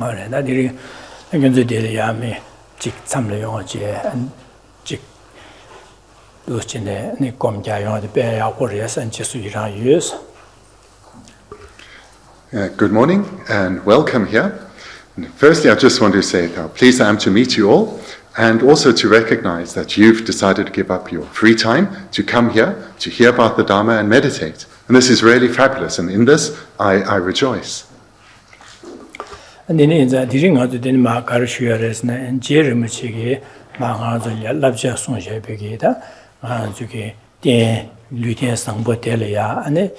Alright, that is again the daily yami, chick some leonje and chick those chine, Nikom Jayon, the Bear Warriors and Jesuit years. Good morning and welcome here. Firstly, I just want to say how pleased I am to meet you all, and also to recognize that you've decided to give up your free time to come here to hear about the Dharma and meditate. And this is really fabulous, and in this I rejoice. And then in the Diring of the Denmark, Arishuares and Jeremichigi, Mahazo, Labja Sonja Begeda, Zuki, the Lutin Sangbotelia, and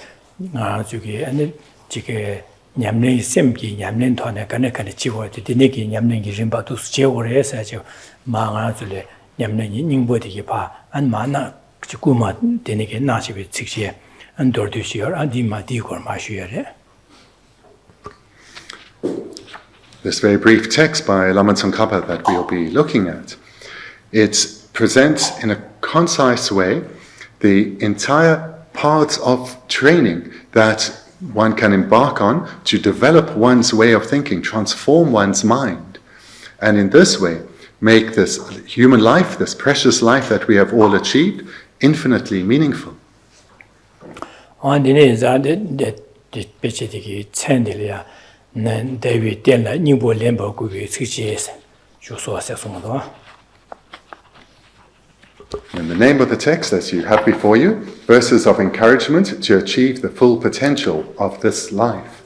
Zuki, and Jiki. Nyamne semki nyamne thone kane kane chiwo ti dineki nyamne gi rimba tu cheore sa che ma nga zule nyamne ningbo de pa an ma na chikuma dineki na chi bi chikje an dor du shior an di ma di gor ma shiore. This very brief text by Lama Tsongkhapa that we'll be looking at, it presents in a concise way the entire parts of training that one can embark on to develop one's way of thinking, transform one's mind, and in this way make this human life, this precious life that we have all achieved, infinitely meaningful. In the name of the text, as you have before you, verses of encouragement to achieve the full potential of this life.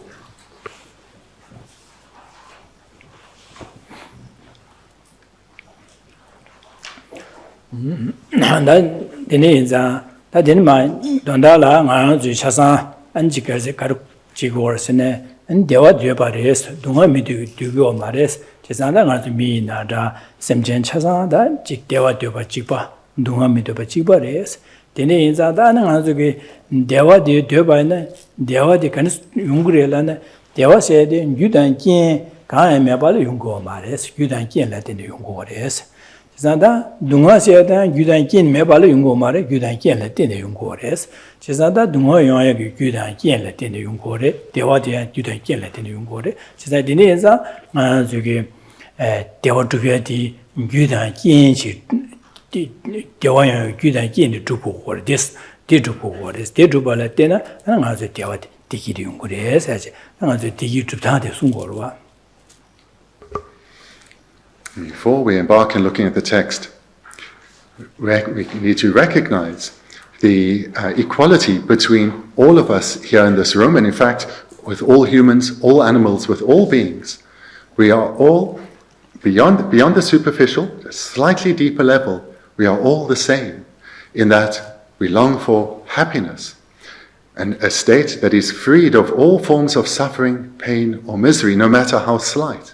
Dunga mi doba chikpa res. Tene inza da nga zuki dewa de doba na dewa de kanis yungre la na dewa se de yudan kien kaa me bala yungo ma res. Yudan kien la tene yungo res. Chizanda dunga se de yudan kien me bala yungo ma re yudan kien la tene yungo res. Chizanda dunga yoya ki yudan kien la tene yungo re. Dewa de yudan kien la tene yungo re. Chizanda tene inza nga zuki dewa dubya di yudan kien chi Dewa Yudan Yin Drupu or this, Drupu or this, Drupa Latina, and I was a Dewa Tiki Yungures, as I was a Tiki Tubtan Sungorwa. Before we embark in looking at the text, we need to recognize the equality between all of us here in this room, and in fact, with all humans, all animals, with all beings. We are all, beyond the superficial, a slightly deeper level, we are all the same in that we long for happiness and a state that is freed of all forms of suffering, pain, or misery, no matter how slight.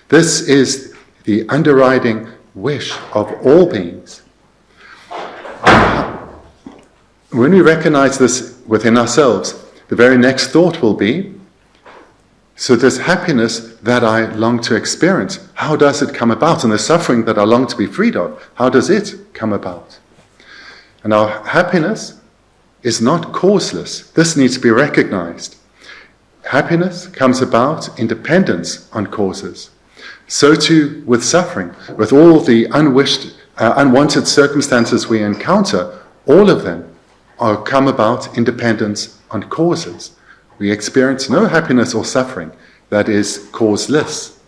This is the underriding wish of all beings. When we recognize this within ourselves, the very next thought will be, so this happiness that I long to experience, how does it come about? And the suffering that I long to be freed of, how does it come about? And our happiness is not causeless. This needs to be recognized. Happiness comes about in dependence on causes. So too with suffering, with all the unwanted circumstances we encounter, all of them come about in dependence on causes. We experience no happiness or suffering that is causeless.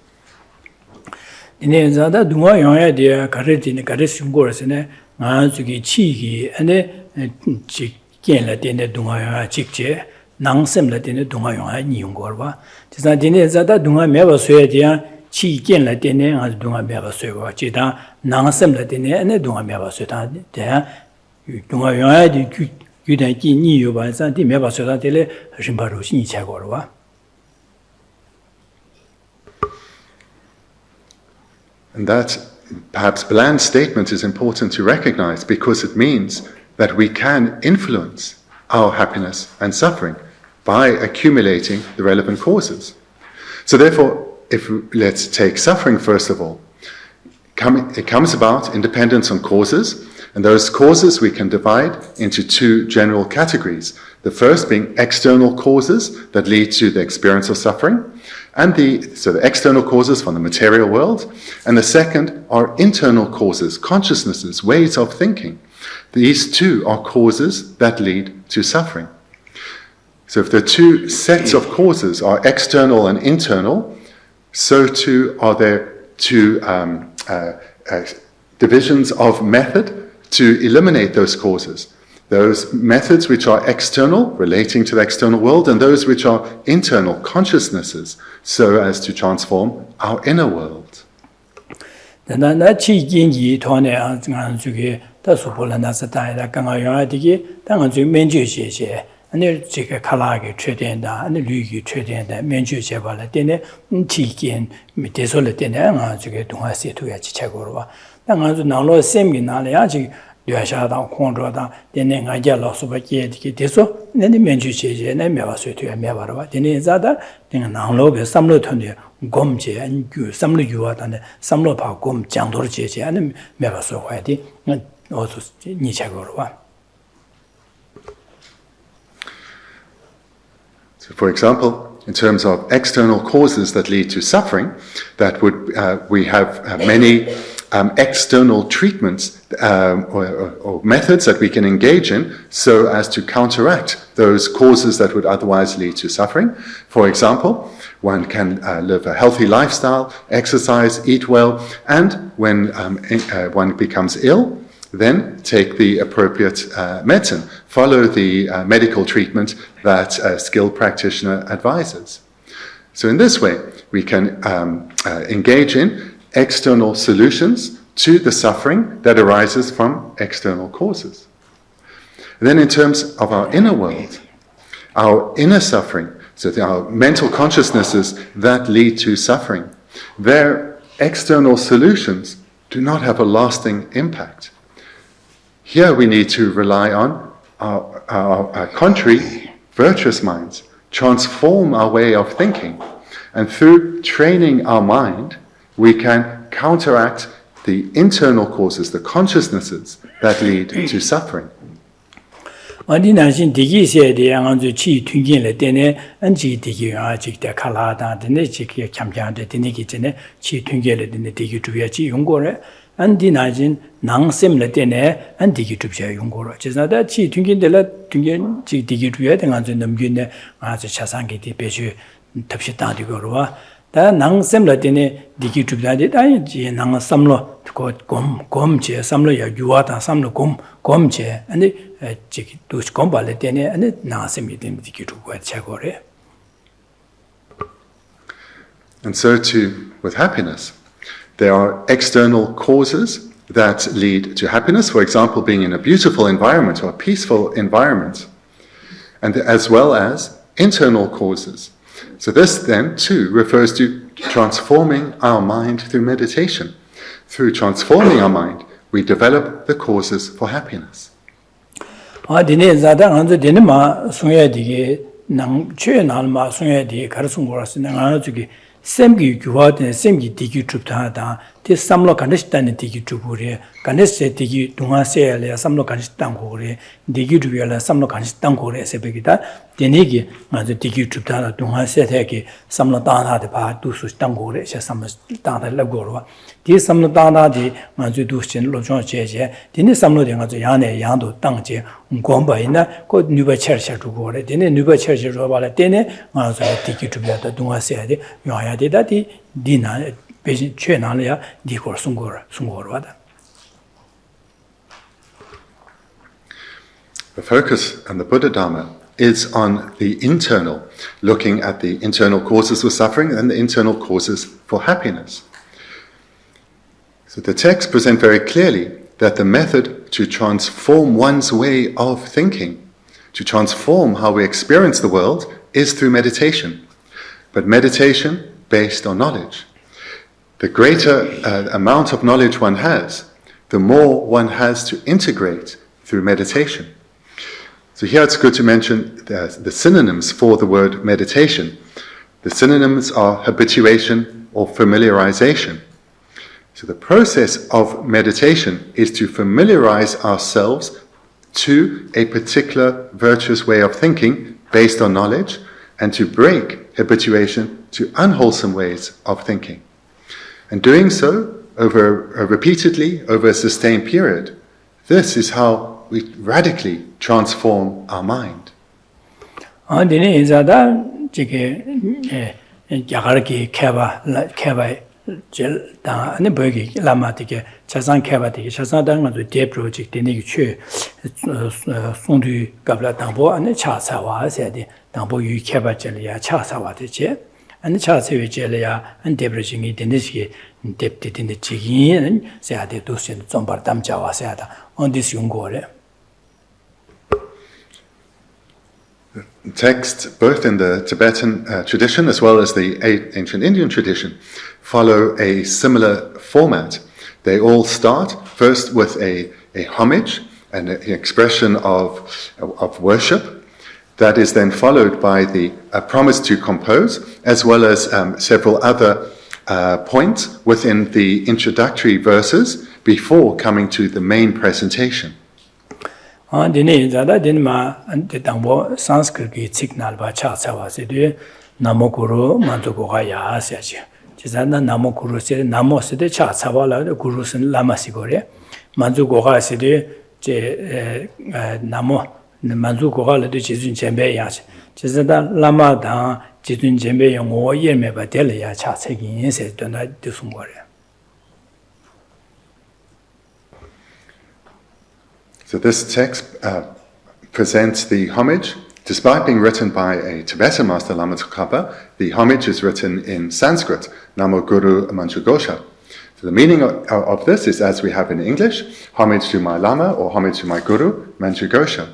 And that perhaps bland statement is important to recognize because it means that we can influence our happiness and suffering by accumulating the relevant causes. So therefore, let's take suffering first of all. It comes about in dependence on causes, and those causes we can divide into two general categories. The first being external causes that lead to the experience of suffering, So the external causes from the material world, and the second are internal causes, consciousnesses, ways of thinking. These two are causes that lead to suffering. So if the two sets of causes are external and internal, so too are there two divisions of method to eliminate those causes. Those methods which are external, relating to the external world, and those which are internal, consciousnesses, so as to transform our inner world. 안에 제가 칼라게 최대한다 안에 류기 최대한다 면주 제발을 때네 티긴 밑에서를 때네 저게 동화세 두야 지체고로 와 당아주 나로 셈기 나래야 지 류샤다 콘로다 때네 가자로 수밖에 되게 돼서 내네 면주 제제네 매와서 두야 매바로 와 때네 자다 내가 나로게 삼로 턴데 곰제 안규 삼로 유와다네 삼로 바 곰 장도를 제제 안에 매와서 와야 돼 어서 니체고로 와 So for example, in terms of external causes that lead to suffering, that would we have many external treatments or methods that we can engage in so as to counteract those causes that would otherwise lead to suffering. For example, one can live a healthy lifestyle, exercise, eat well, and when one becomes ill, then take the appropriate medicine, follow the medical treatment that a skilled practitioner advises. So in this way, we can engage in external solutions to the suffering that arises from external causes. And then in terms of our inner world, our inner suffering, so our mental consciousnesses that lead to suffering, their external solutions do not have a lasting impact. Here we need to rely on our contrary, virtuous minds, transform our way of thinking. And through training our mind, we can counteract the internal causes, the consciousnesses that lead to suffering. 어디 나신 디기세에 대한 아주 치 튕긴래 때네 안지 디기가 직대 칼라다 되네 직게 참자한테 되네기 전에 치 튕겨래 되네 디기 주야지 용거래 안디 나진 낭셈래 때네 안디기 주야 용거로 지나다 치 튕긴들라 튕긴 지 디기 주야 된 아주 넘기네 아주 차상기 디배주 탑시 따디고로와 다 낭셈래 때네 디기 주야지 다지 낭 삼로 곰제 삼로 야 유와다 삼로 곰제 아니 지기 도시 곰발레 때네 아니 나셈이 된 디기 주고 차고래. And so too with happiness. There are external causes that lead to happiness, for example, being in a beautiful environment or a peaceful environment, and as well as internal causes. So this then too refers to transforming our mind through meditation. Through transforming our mind, we develop the causes for happiness. 디네 자다 안저 디네 마 송야디게 남 최나마 송야디 가르송 거라스 내가 저기 샘기 규화된 샘기 디기 줍다다 디 삼로 간데스탄의 디기 주부리 간데스 디기 동아세야래 삼로 간데스탄 고래 디기 주비야래 삼로 간데스탄 고래 세베기다 데네기 아주 디기 줍다다 동아세야게 삼로 다나데 바 두수 땅 고래 세 삼로 다다 라고로 디 삼로 다나디 아주 두신 로종 제제 디네 삼로 된 아주 야네 양도 땅제 공바이나 고 뉴바 chercher 주고래 데네 뉴바 chercher 줘발래 데네 아주 디기 줍다다 동아세야데 요야데다디 디나 The focus and the Buddha Dharma is on the internal, looking at the internal causes for suffering and the internal causes for happiness. So the texts present very clearly that the method to transform one's way of thinking, to transform how we experience the world, is through meditation. But meditation based on knowledge. The greater amount of knowledge one has, the more one has to integrate through meditation. So here it's good to mention the synonyms for the word meditation. The synonyms are habituation or familiarization. So the process of meditation is to familiarize ourselves to a particular virtuous way of thinking based on knowledge, and to break habituation to unwholesome ways of thinking. And doing so repeatedly over a sustained period, this is how we radically transform our mind. ane bogi lama dige chasan kheba dige chasan da nga de project de ni chue sondu gabla dangbo ane cha sa wa se de dangbo yu kheba jel ya cha sa wa de je ane cha se we jel ya an de project ni de ni ji de de ji yin se ya de do sen zombar dam ja wa se ya da on this yung go le. Texts, both in the Tibetan tradition as well as the ancient Indian tradition, follow a similar format. They all start first with a homage and an expression of worship that is then followed by the promise to compose, as well as several other points within the introductory verses before coming to the main presentation. Dine zada din ma de dangbo Sanskrit ki signal ba cha sa wa se de namo guru manzo go ga ya se chi jizana namo guru se namo se de cha sa wa la guru sen lama si go re manzo go ga se de je namo manzo go ga la de jizun chenbe ya chi jizana lama da jizun chenbe yo ngo ye me ba de le ya cha se yin se de na de sung go re. So this text presents the homage. Despite being written by a Tibetan master, Lama Tsongkhapa, the homage is written in Sanskrit, Namo Guru Manchu Gosha. So the meaning of this is as we have in English, homage to my Lama or homage to my Guru, Manchu Gosha.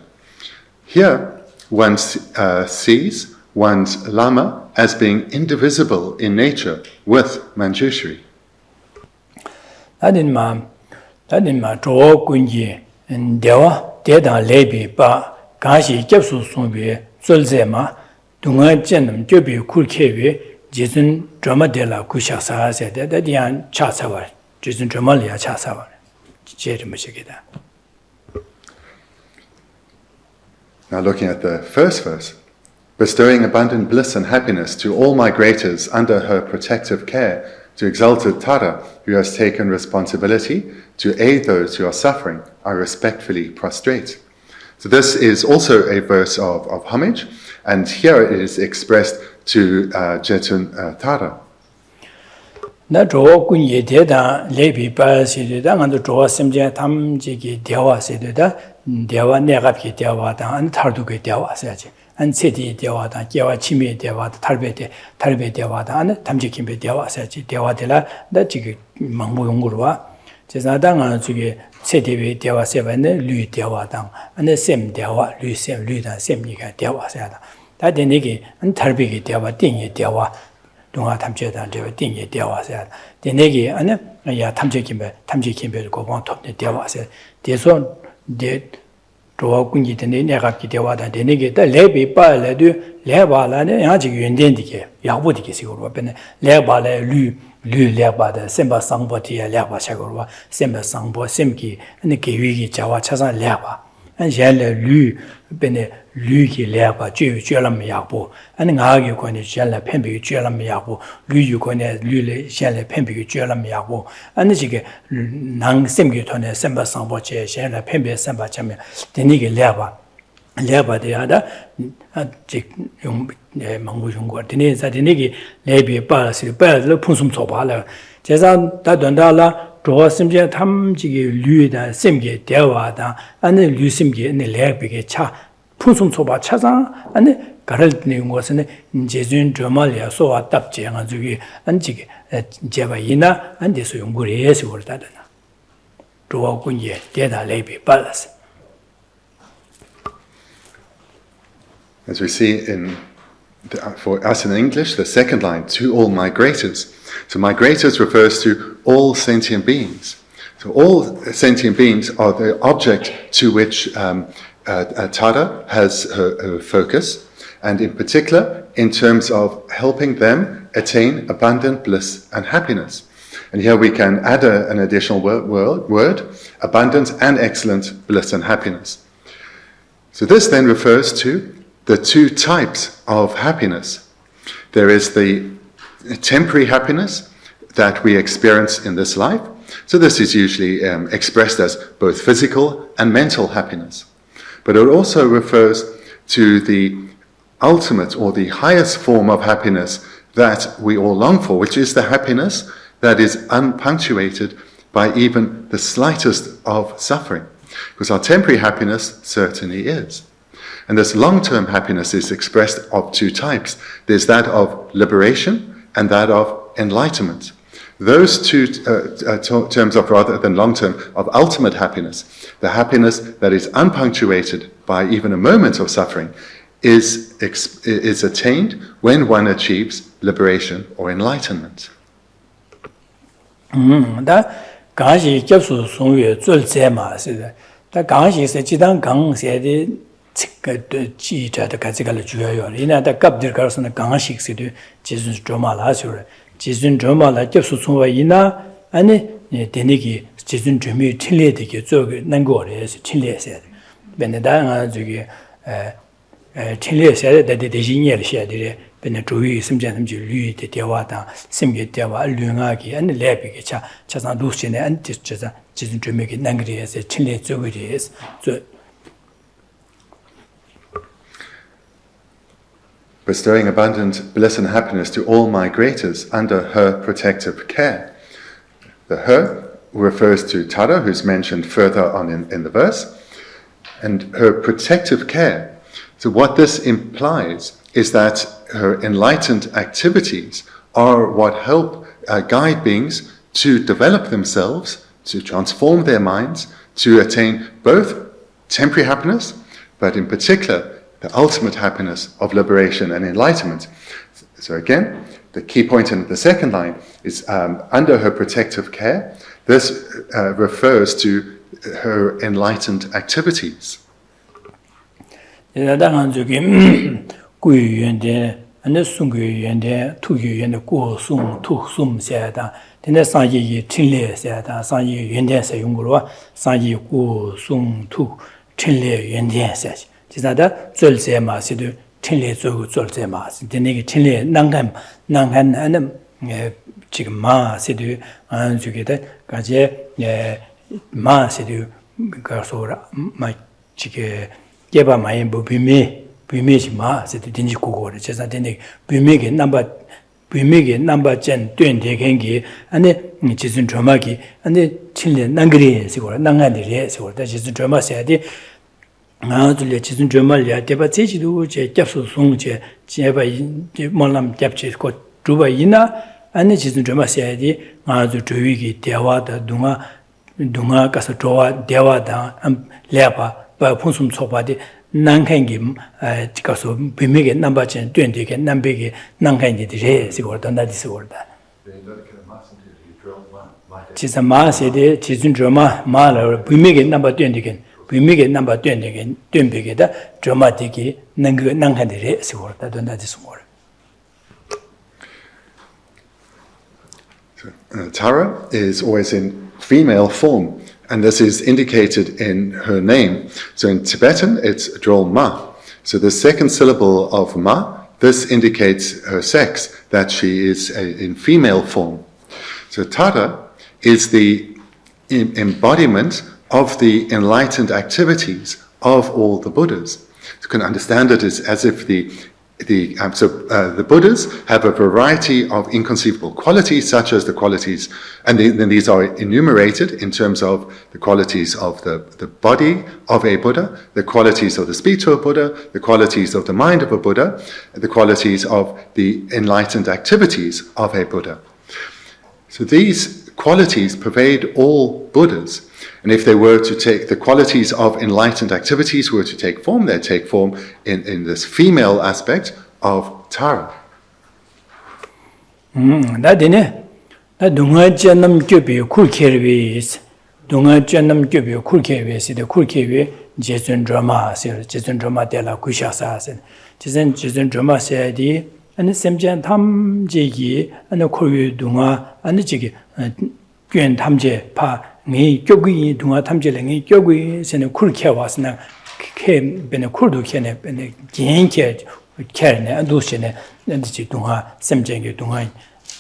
Here, one sees one's Lama as being indivisible in nature with Manjushri. Tadin ma zhuo gunji dewa dedang lebi ba gashi gyabsu sungbi zulze ma dunga jendam gyobi kulkebi jizun drama de la kusha sa se de diyan cha sa wa jizun drama liya cha sa wa jeri ma shigida. Now looking at the first verse, bestowing abundant bliss and happiness to all migrators under her protective care, to exalted Tara, who has taken responsibility to aid those who are suffering, I respectfully prostrate. So this is also a verse of homage, and here it is expressed to Jetun Tara. Na zhuo kunye deda lebi ba si de da ngan zhuo simje tam ji gi dewa si de da dewa negap ki dewa da an tardu ge dewa sa ji an cedi dewa da gewa chimi dewa da tarbe dewa da an tamji kimbe dewa sa ji dewa de la da ji gi mangbu yong gu wa je sa da ngan ji ge cedi be dewa se ba ne lu dewa da an sem dewa lu sem lu da sem ni ga dewa sa da de ne ge an tarbe ge dewa ding ye dewa 동아 탐제단 저 띵게 되어와서 되네기 아니 야 탐제김be 고공 톱네 되어와서 대선 대 조군이 되네 내가 기대와다 되네게 다 레비 빨래도 레바라네 야지 윤된디게 야부디게 시고로 변네 레바래 류 레바다 셈바 상보티야 레바 샤고로 셈바 상보 셈기 아니 계획이 자와 차산 레바 안젤레 류 변네 류기 레바 쥐lam 야부 아니 가게 권에 젤레 펜비 쥐lam 야부 류유 권에 류레 젤레 펜비 쥐lam 야부 아니 지게 낭 셈기 토네 셈바 상보체 젤레 펜비 셈바 참에 되니게 레바데야다 용 망고 용고 되네 자되니게 레비 빠스 빠스 풍숨 쳐봐라 제산 다던다라 zhuo simje tam jige lü da simge dewa da ane lü simge ne lerbege cha phusum soba chaza ane garal ne ngosne jezun jomal ya so wa tap je nga jugi an jige jeba ina an de so yongure yes worda da zhuo kunye de da lebe balas. As we see for us in English, the second line, to all migrators. So migrators refers to all sentient beings. So all sentient beings are the object to which Tara has her focus, and in particular in terms of helping them attain abundant bliss and happiness. And here we can add an additional word, abundant and excellent bliss and happiness. So this then refers to the two types of happiness. There is the temporary happiness that we experience in this life. So this is usually expressed as both physical and mental happiness. But it also refers to the ultimate or the highest form of happiness that we all long for, which is the happiness that is unpunctuated by even the slightest of suffering. Because our temporary happiness certainly is. And this long-term happiness is expressed of two types. There's that of liberation and that of enlightenment. Those two terms of, rather than long-term, of ultimate happiness, the happiness that is unpunctuated by even a moment of suffering, is attained when one achieves liberation or enlightenment. 강시 접수 송유의 절제마是다 강시是지단 강세의 그 지자의 가지가를 주요요. 이나다 갑들 가서는 강시식도 지준 조마라서 지준 조마라 접수 송와 이나 아니 되니기 지준 좀이 틀리되게 저거 난거래서 틀리해서 benedang 저기 틀리해서 대대신이를 해야 돼. benedang 주의 심전함 류 대화다 심게 대화 류하기 아니 레비게 차상 도시네 안티자 지준 좀이 난거래서 틀리 저거리에서 bestowing abundant bliss and happiness to all migrators under her protective care. The her refers to Tara, who's mentioned further on in the verse, and her protective care. So what this implies is that her enlightened activities are what help guide beings to develop themselves, to transform their minds, to attain both temporary happiness, but in particular the ultimate happiness of liberation and enlightenment. So again, the key point in the second line is under her protective care. This refers to her enlightened activities. 지사다 절제마시도 틀리 저거 절제마시 되게 틀리 난간 하는 지금 마시도 안 주게다 가제 마시도 가서라 마 지게 개바 많이 비미지 마시도 된지 고거를 제사 되게 비미게 넘버 전 된대겐기 안에 지준 조마기 안에 틀리 난그리 시고라 난간들이 시고다 지준 조마셔야지 아들이 지금 정말이야 대바체지도 제 접수송제 제바 몰람 잡지고 두바이나 아니 지금 정말이야지 아주 조위기 대화다 동아 가서 조와 대화다 레바 바 풍숨 초바디 난칸기 가서 비미게 넘버전 된되게 남베게 난칸이들이 시고르단다디시고르다 지금 마세데 지금 정말 말을 비미게 넘버 된되게 비미게 넘버 된되게 된베게다 드라마틱이 난칸들이 시고르다 된다디시고르 Tara is always in female form, and this is indicated in her name. So in Tibetan, it's Drol Ma. So the second syllable of Ma, this indicates her sex, that she is in female form. So Tara is the embodiment of the enlightened activities of all the Buddhas. You can understand it as if the Buddhas have a variety of inconceivable qualities, such as the qualities, and then these are enumerated in terms of the qualities of the body of a Buddha, the qualities of the speech of a Buddha, the qualities of the mind of a Buddha, the qualities of the enlightened activities of a Buddha. So these qualities pervade all Buddhas. And if they were to take the qualities of enlightened activities were to take form, they take form in this female aspect of Tara. 나데네 나 동아전남 교비 쿨케르비스 동아전남 교비 쿨케르비스데 쿨케르비 제전 드라마세 제전 드라마 데라 쿠샤사세 제전 드라마세디 아니 샘전 탐제기 아니 코유 동아 아니 지기 괜 탐제 파 네 교귀 동아 탐제랭이 교귀 세네 쿨케 왔으나 케 베네 쿨도 케네 베네 genke 캐네 안도시네 안지 동화 샘쟁이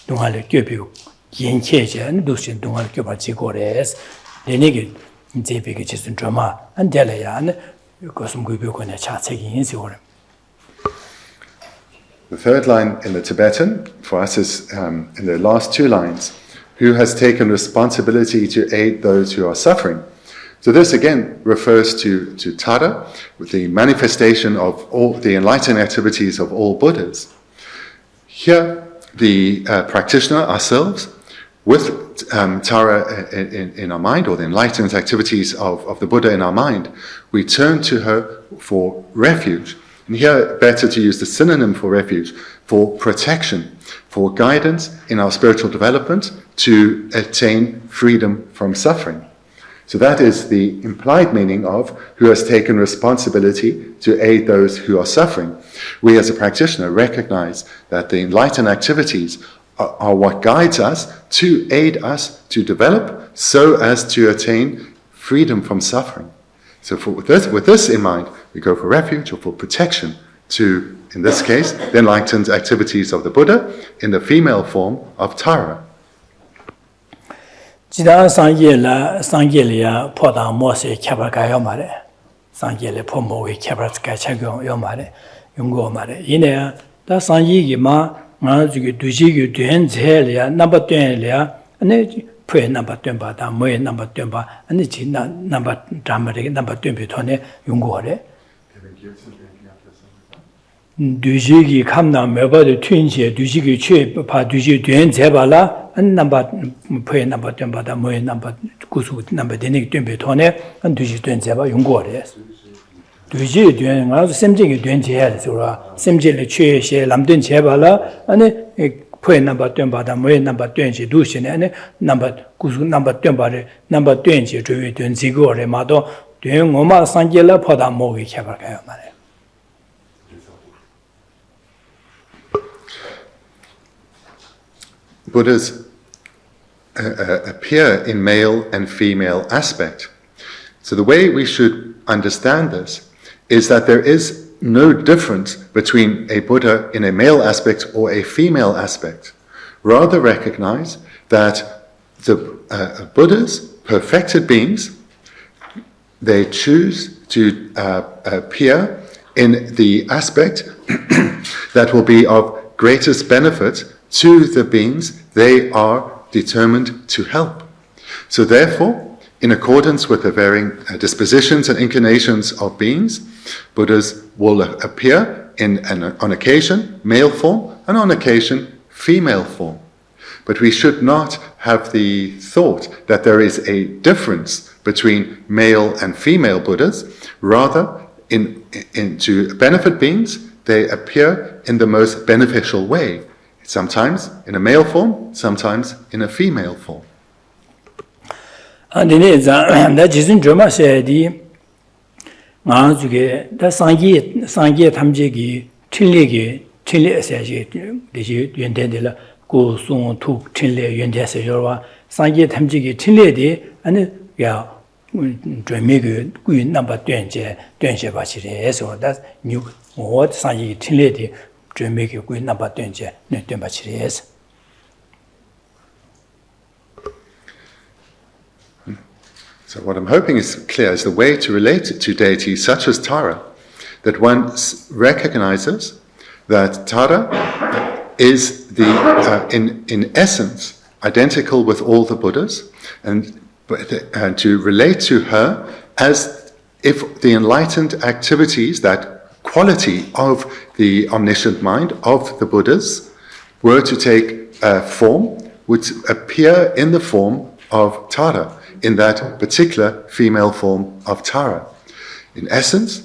동화를 껴비고 연체제 안도시 동화를 껴바지고레스 내내게 제비게 지순 드라마 안델야 안 그것은 그거는 차책이 인식을. The third line in the Tibetan for us is in the last two lines, who has taken responsibility to aid those who are suffering. So this again refers to Tara, the manifestation of all the enlightened activities of all Buddhas. Here, the practitioner, ourselves, with Tara in our mind, or the enlightened activities of the Buddha in our mind, we turn to her for refuge. And here, better to use the synonym for refuge, for protection, for guidance in our spiritual development to attain freedom from suffering. So that is the implied meaning of who has taken responsibility to aid those who are suffering. We as a practitioner recognize that the enlightened activities are what guides us to aid us to develop so as to attain freedom from suffering. So with this in mind, we go for refuge or for protection to, in this case, the enlightened activities of the Buddha in the female form of Tara. 지다 상계리야 포다 모세 캬바가요 말에 상계리 포모의 캬바스가 착용요 말에 용고 말에 이내야 다 상이기마 나주기 두지기 된 제리야 넘버 10리야 아니 푸에 넘버 10 바다 뭐에 넘버 10 바 아니 지나 넘버 담르게 넘버 10 비토네 용고래 두지기 감나 매버의 튠시에 두지기 최 바 두지 된 제발라 안 넘버 푸에 넘버 10 바다 뭐에 넘버 구수 넘버 되네 10 비토네 안 두지 된 제발 용고래 두지 된 가서 샘쟁이 된 제야서라 샘쟁이 최시에 남된 제발라 아니 푸에 넘버 10 바다 뭐에 넘버 10지 두시네 아니 넘버 구수 넘버 10 바래 넘버 10지 주의 된 지고래 마도 된 엄마 상계라 포다 모기 해볼까요 말이야. Buddhas appear in male and female aspect. So the way we should understand this is that there is no difference between a Buddha in a male aspect or a female aspect. Rather recognize that the Buddhas, perfected beings, they choose to appear in the aspect that will be of greatest benefit to the beings they are determined to help. So therefore, in accordance with the varying dispositions and inclinations of beings, Buddhas will appear on occasion male form and on occasion female form. But we should not have the thought that there is a difference between male and female Buddhas. Rather, to benefit beings, they appear in the most beneficial way. Sometimes in a male form, sometimes in a female form. And the Jisun Drama said, the Sangye Tamjigi, Tiligi, Tilly, the Yendela, go soon took Tilly Yendesa, Sangye Tamjigi, Tilly, and yeah, Dramigu, Queen number 20, Bachire, so that's new what Sangye Tilly. So what I'm hoping is clear is the way to relate to deities such as Tara, that one recognizes that Tara is in essence identical with all the Buddhas, and to relate to her as if the enlightened activities, that quality of the omniscient mind of the Buddhas were to take form, would appear in the form of Tara, in that particular female form of Tara. In essence,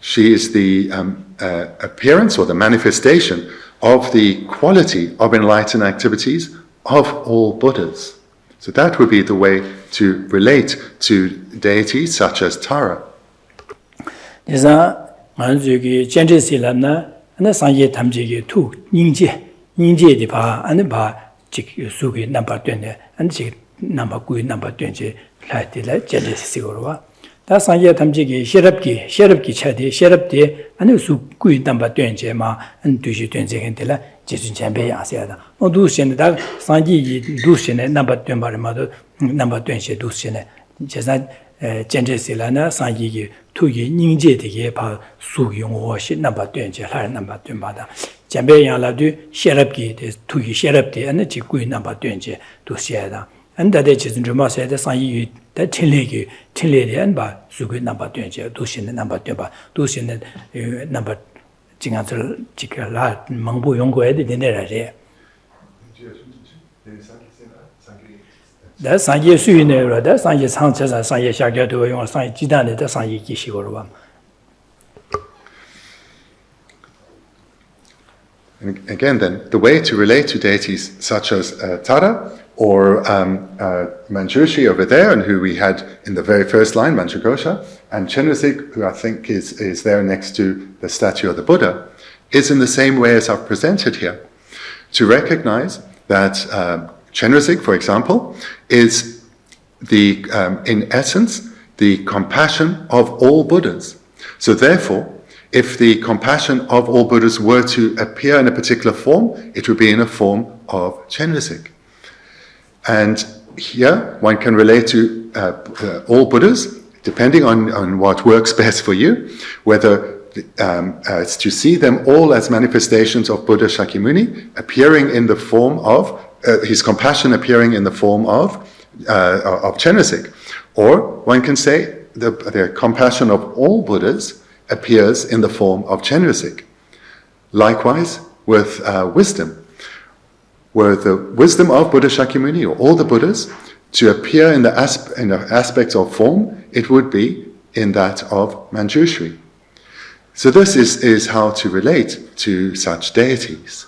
she is the appearance or the manifestation of the quality of enlightened activities of all Buddhas. So that would be the way to relate to deities such as Tara. 만주기 젠제실라나 나 상예 탐지기 투 닝제디 바 아니 바 직 수기 넘버 20 아니 직 넘버 9 넘버 20 라이티라 젠제시고로와 다 상제 탐지기 셰럽기 차디 셰럽디 아니 수 꾸이 담바 된제마 안 두시 된제겐들라 지준 챵베 야세다 어두신데 다 상지 두신에 넘바 된바르마도 넘바 된시 두신에 제사 젠제실라나 상지기 투기 닝제되게 바 수용어시 넘바 된제 할 넘바 된바다 챵베 야라도 셰럽기 투기 셰럽디 아니 지 꾸이 넘바 된제 두시에다 안다데 지준 좀 마세다 상지 다 틸레리안 바 수그 넘버 20 도시는 넘버 2 도시는 넘버 징아들 지켜라 망보 연구해야 되네라래 다 상계 수인에로다 상계 상처사 상계 샤겨도 용 상계 지단에 다 상계 기시고로 봐. Again, then, the way to relate to deities such as Tara or Manjushri over there, and who we had in the very first line, Manjughosha, and Chenrezig, who I think is there next to the statue of the Buddha, is in the same way as I've presented here. To recognize that Chenrezig, for example, is in essence, the compassion of all Buddhas. So therefore, if the compassion of all Buddhas were to appear in a particular form, it would be in a form of Chenrezig. And here one can relate to all Buddhas, depending on what works best for you, whether it's to see them all as manifestations of Buddha Shakyamuni, appearing in the form of, his compassion appearing in the form of Chenrezig. Or one can say the compassion of all Buddhas appears in the form of Chenrezig. Likewise with wisdom, were the wisdom of Buddha Shakyamuni, or all the Buddhas, to appear in the aspects of form, it would be in that of Manjushri. So this is how to relate to such deities.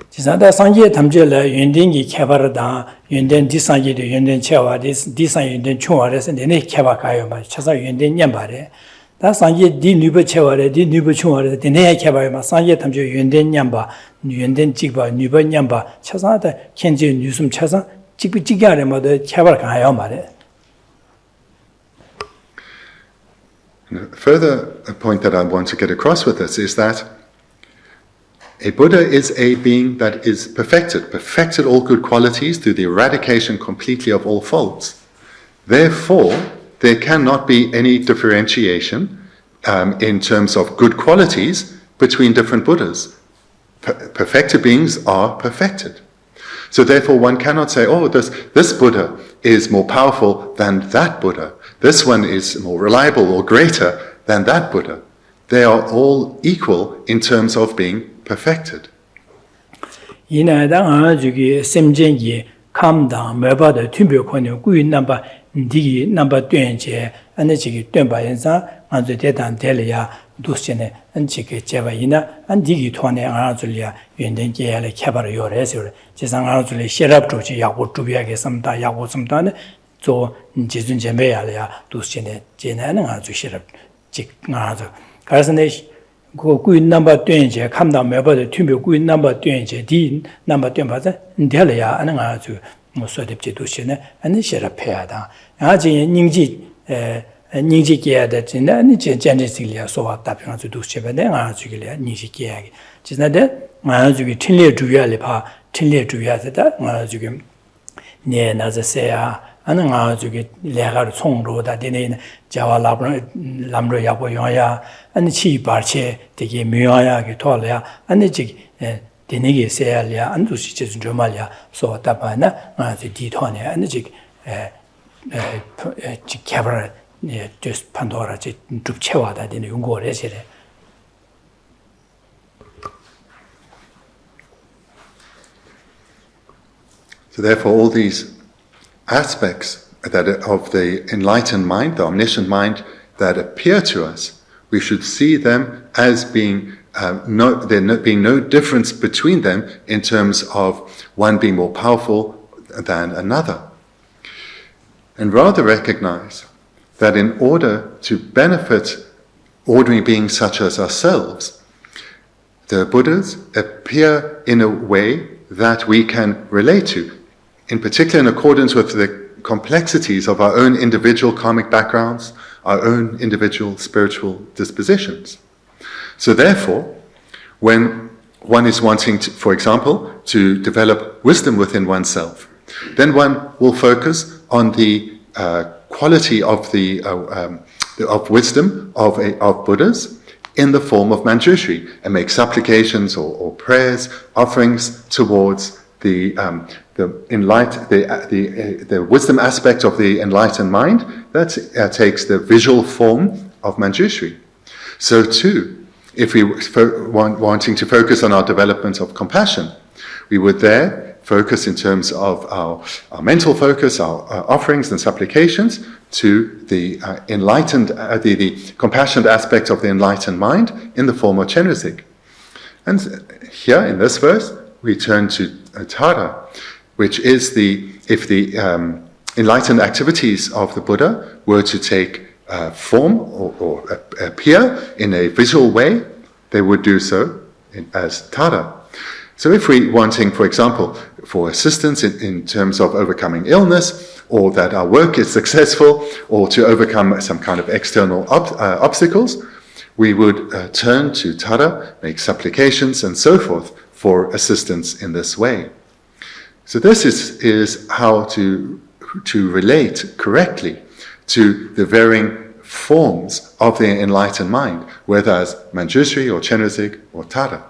지사다 상계 탐제라 윤den기 개발다 윤den 디상계도 윤den 체와디 디상 윤den 총화에서 내내 개발가요 말 차사 윤den 냠바래 다 상계 디 뉴버 체와래 디 뉴버 총화에서 내내 개발요 말 상계 탐제 윤den 냠바 윤den 찍바 뉴버 냠바 차사다 켄제 뉴숨 차사 찍비 찍야래 마다 개발가요 말에. Further point that I want to get across with this is that a Buddha is a being that is perfected all good qualities through the eradication completely of all faults. Therefore, there cannot be any differentiation in terms of good qualities between different Buddhas. Perfected beings are perfected. So therefore, one cannot say, oh, this Buddha is more powerful than that Buddha. This one is more reliable or greater than that Buddha. They are all equal in terms of being perfected. 이나다 아주기 셈쟁기 감당 매바의 튜브코는 꾸이 넘바 디 넘바 20 안에지기 뜀바연사 아주 대단 델이야 두스네 안지게 제바이나 안디기 토네 아줄이야 연den계에 개발을 요래서 지상 아줄이 셰랍조지 야고 주비하게 섬다 야고 섬다는 저 지준 제매야야 두스네 제나는 아주 셰랍 직 아주 그래서 내 꾸이 넘바 20 감당 매바의 튜브 꾸이 넘바 20 디 넘바 20 델이야 아는 아주 뭐 소득지 두스네 안에 셰랍해야다 아지 닝지 닝지기야다 진짜 니제 젠제실이야 소와 답변을 두시베네 아주기래 닝지기야기 진짜데 아주기 틀려 주야리 봐 틀려 주야다 아주기 네 나자세야 아는 아주기 레가르 총로다 되네 자와 람로 야고 용야 아니 치바체 되게 묘야게 토려야 아니 지 되네게 세야리야 안두시 제준 좀 말이야 소와 답하나 아주 디토네 아니 지 개발 just Pandora 좀 채워다 되는 용거를 해서래. So therefore all these aspects of the enlightened mind, the omniscient mind that appear to us, we should see them as being there being no difference between them in terms of one being more powerful than another. And rather recognize that in order to benefit ordinary beings such as ourselves, the Buddhas appear in a way that we can relate to, in particular in accordance with complexities of our own individual karmic backgrounds, our own individual spiritual dispositions. So therefore, when one is wanting to, for example, to develop wisdom within oneself, then one will focus on the quality of the of wisdom of Buddhas in the form of Manjushri, and make supplications or prayers, offerings towards the wisdom aspect of the enlightened mind that takes the visual form of Manjushri. So too, if we wanting to focus on our development of compassion, we would there focus in terms of our mental focus, our offerings and supplications to the enlightened, the compassionate aspect of the enlightened mind in the form of Chenrezig. And here in this verse, we turn to Tara, which is if the enlightened activities of the Buddha were to take form or appear in a visual way, they would do so as Tara. So if we wanting, for example, for assistance in terms of overcoming illness, or that our work is successful, or to overcome some kind of external obstacles, we would turn to Tara, make supplications and so forth for assistance in this way. So this is how to relate correctly to the varying forms of the enlightened mind, whether as Manjushri or Chenrezig or Tara.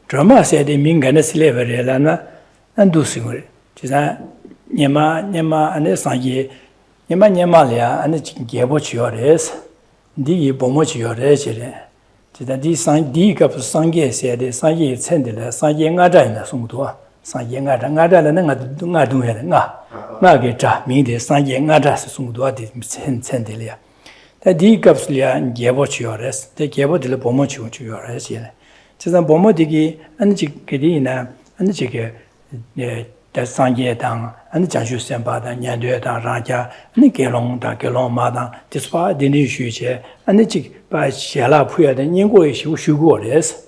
Drama said the Mingana slavery lana and do single. Nema and Sangi, Nema Nemalia and Gabo Chiores, Di Bomo Chiores. This sang D cup Sangi said the Sangi Sendela, Sangi Ngada Sungtua, Sangi Ngada Nageta, mean the Sangi Ngada Sungtua Sendelia. The D cups Lia and Gabo Chiores, the Gabo de la Bomo Chiores. Chizan Bomo digi and Chikidina and Chike the Sanje Tang and Janshu Sempa, Yandu Raja, and Gelong, Gelong Madang, despite the new future, and the Chik by Shella Puya, the Ningo Shugores.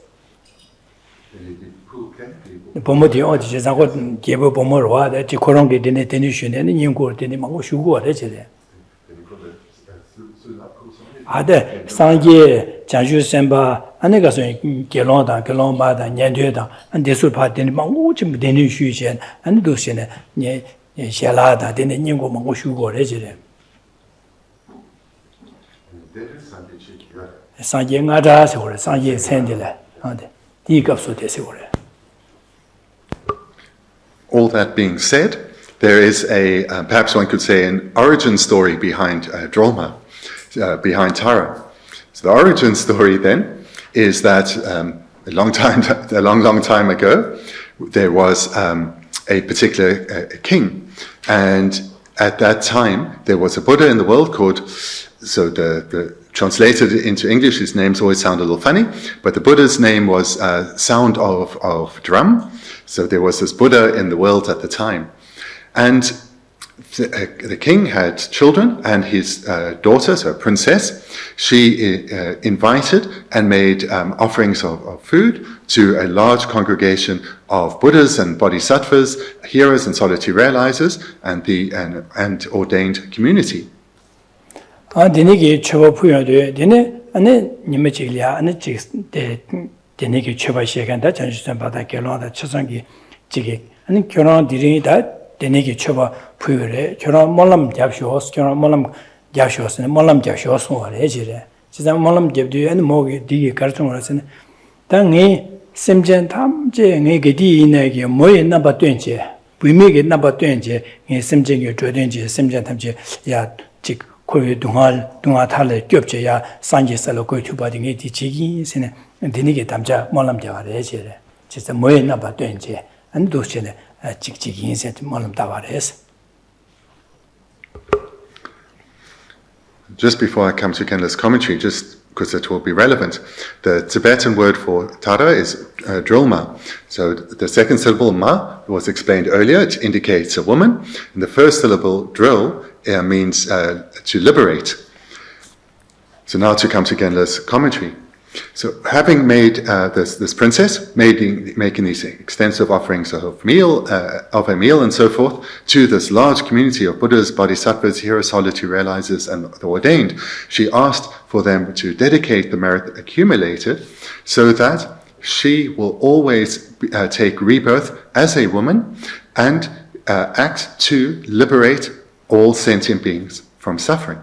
The Bomodi Odis, I got gave a Bomoroa, the Chikorongi detention, and the Ningo Denimango Shugo. Other Sanje, Janshu Sempa, and the Gason Gelonda, Gelomada, Yanduda, and the Supat in Manguchim, the new fusion, and Lucien, Shalada, then the Ningo Mangoshugo resident. Sanje Ngadas or Sanje Sandila, and dig up so desore. All that being said, there is perhaps one could say, an origin story behind Drolma, behind Tara. So the origin story then is that a long time ago, there was a particular king, and at that time there was a Buddha in the world called. So the translated into English, his names always sound a little funny, but the Buddha's name was sound of drum. So there was this Buddha in the world at the time, and the king had children, and his daughter, so a princess, she invited and made offerings of food to a large congregation of Buddhas and Bodhisattvas, hearers and solitary realizers, and ordained community. Denegi Chova Puyo, Dene, and Nimechiglia, and Denegi Chova Shakan, that Jansan Bada Kelon, that Chasangi Chigi, and Kuran did that, Denegi Chova Puyo, Kuran Molam Japshos, Kuran Molam Japshos, and Molam Japshos, or Ejire. She's a Molam Jabdu and Mogi, Digi Cartoons, and Tangi, Simjan Tam, Negedi, Negi, Moy number 20. We make it number 20 in Simjing, your Jordanji, Simjan Tamji, Ya Chik. Dunga Tale, Gyopja, Sanji Salo, go to Bading 80 Chigi, and Dinigi Tamja, Molam Javares, just a Moy number 20, and Dushin, Chigi, and Molam Tavares. Just before I come to Kenla's commentary, just because it will be relevant, the Tibetan word for Tara is Drolma. So the second syllable, ma, was explained earlier, it indicates a woman, and the first syllable, drill, means to liberate. So now to come to Genla's commentary. So, having made this princess, making these extensive offerings of a meal and so forth, to this large community of Buddhas, Bodhisattvas, hero solitary realizers, and the ordained, she asked for them to dedicate the merit accumulated so that she will always take rebirth as a woman and act to liberate all sentient beings from suffering.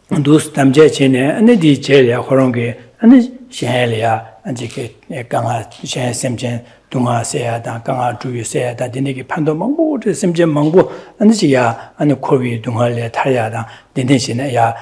Dus tamje chine ane di chelia khoronge ane shenlia anjike kanga shen semjen dunga seya da kanga juyu seya da dinegi pando mangbo de semjen mangbo ane jiya ane khowi dunga le thaya da dinen chine ya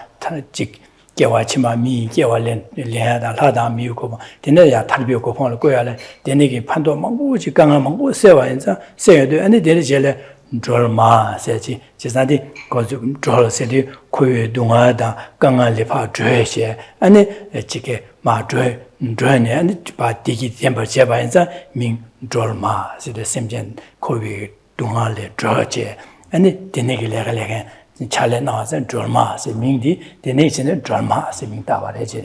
jik gewa chima mi gewa len da la da mi ko dinen ya thalbi ko phon ko ya le dinegi pando mangbo ji kanga mangbo sewa inza seya de ane dinen chele drama seji jisadi gozu drol sedi koyu dunga da kanga lepa dröje ane chike ma dröne ane ba digi temper cheba inza ming drama sedi semjen koyu dunga le dröje ane denegi lega chale na sa drama se ming di denegi ne drama se ming ta bare je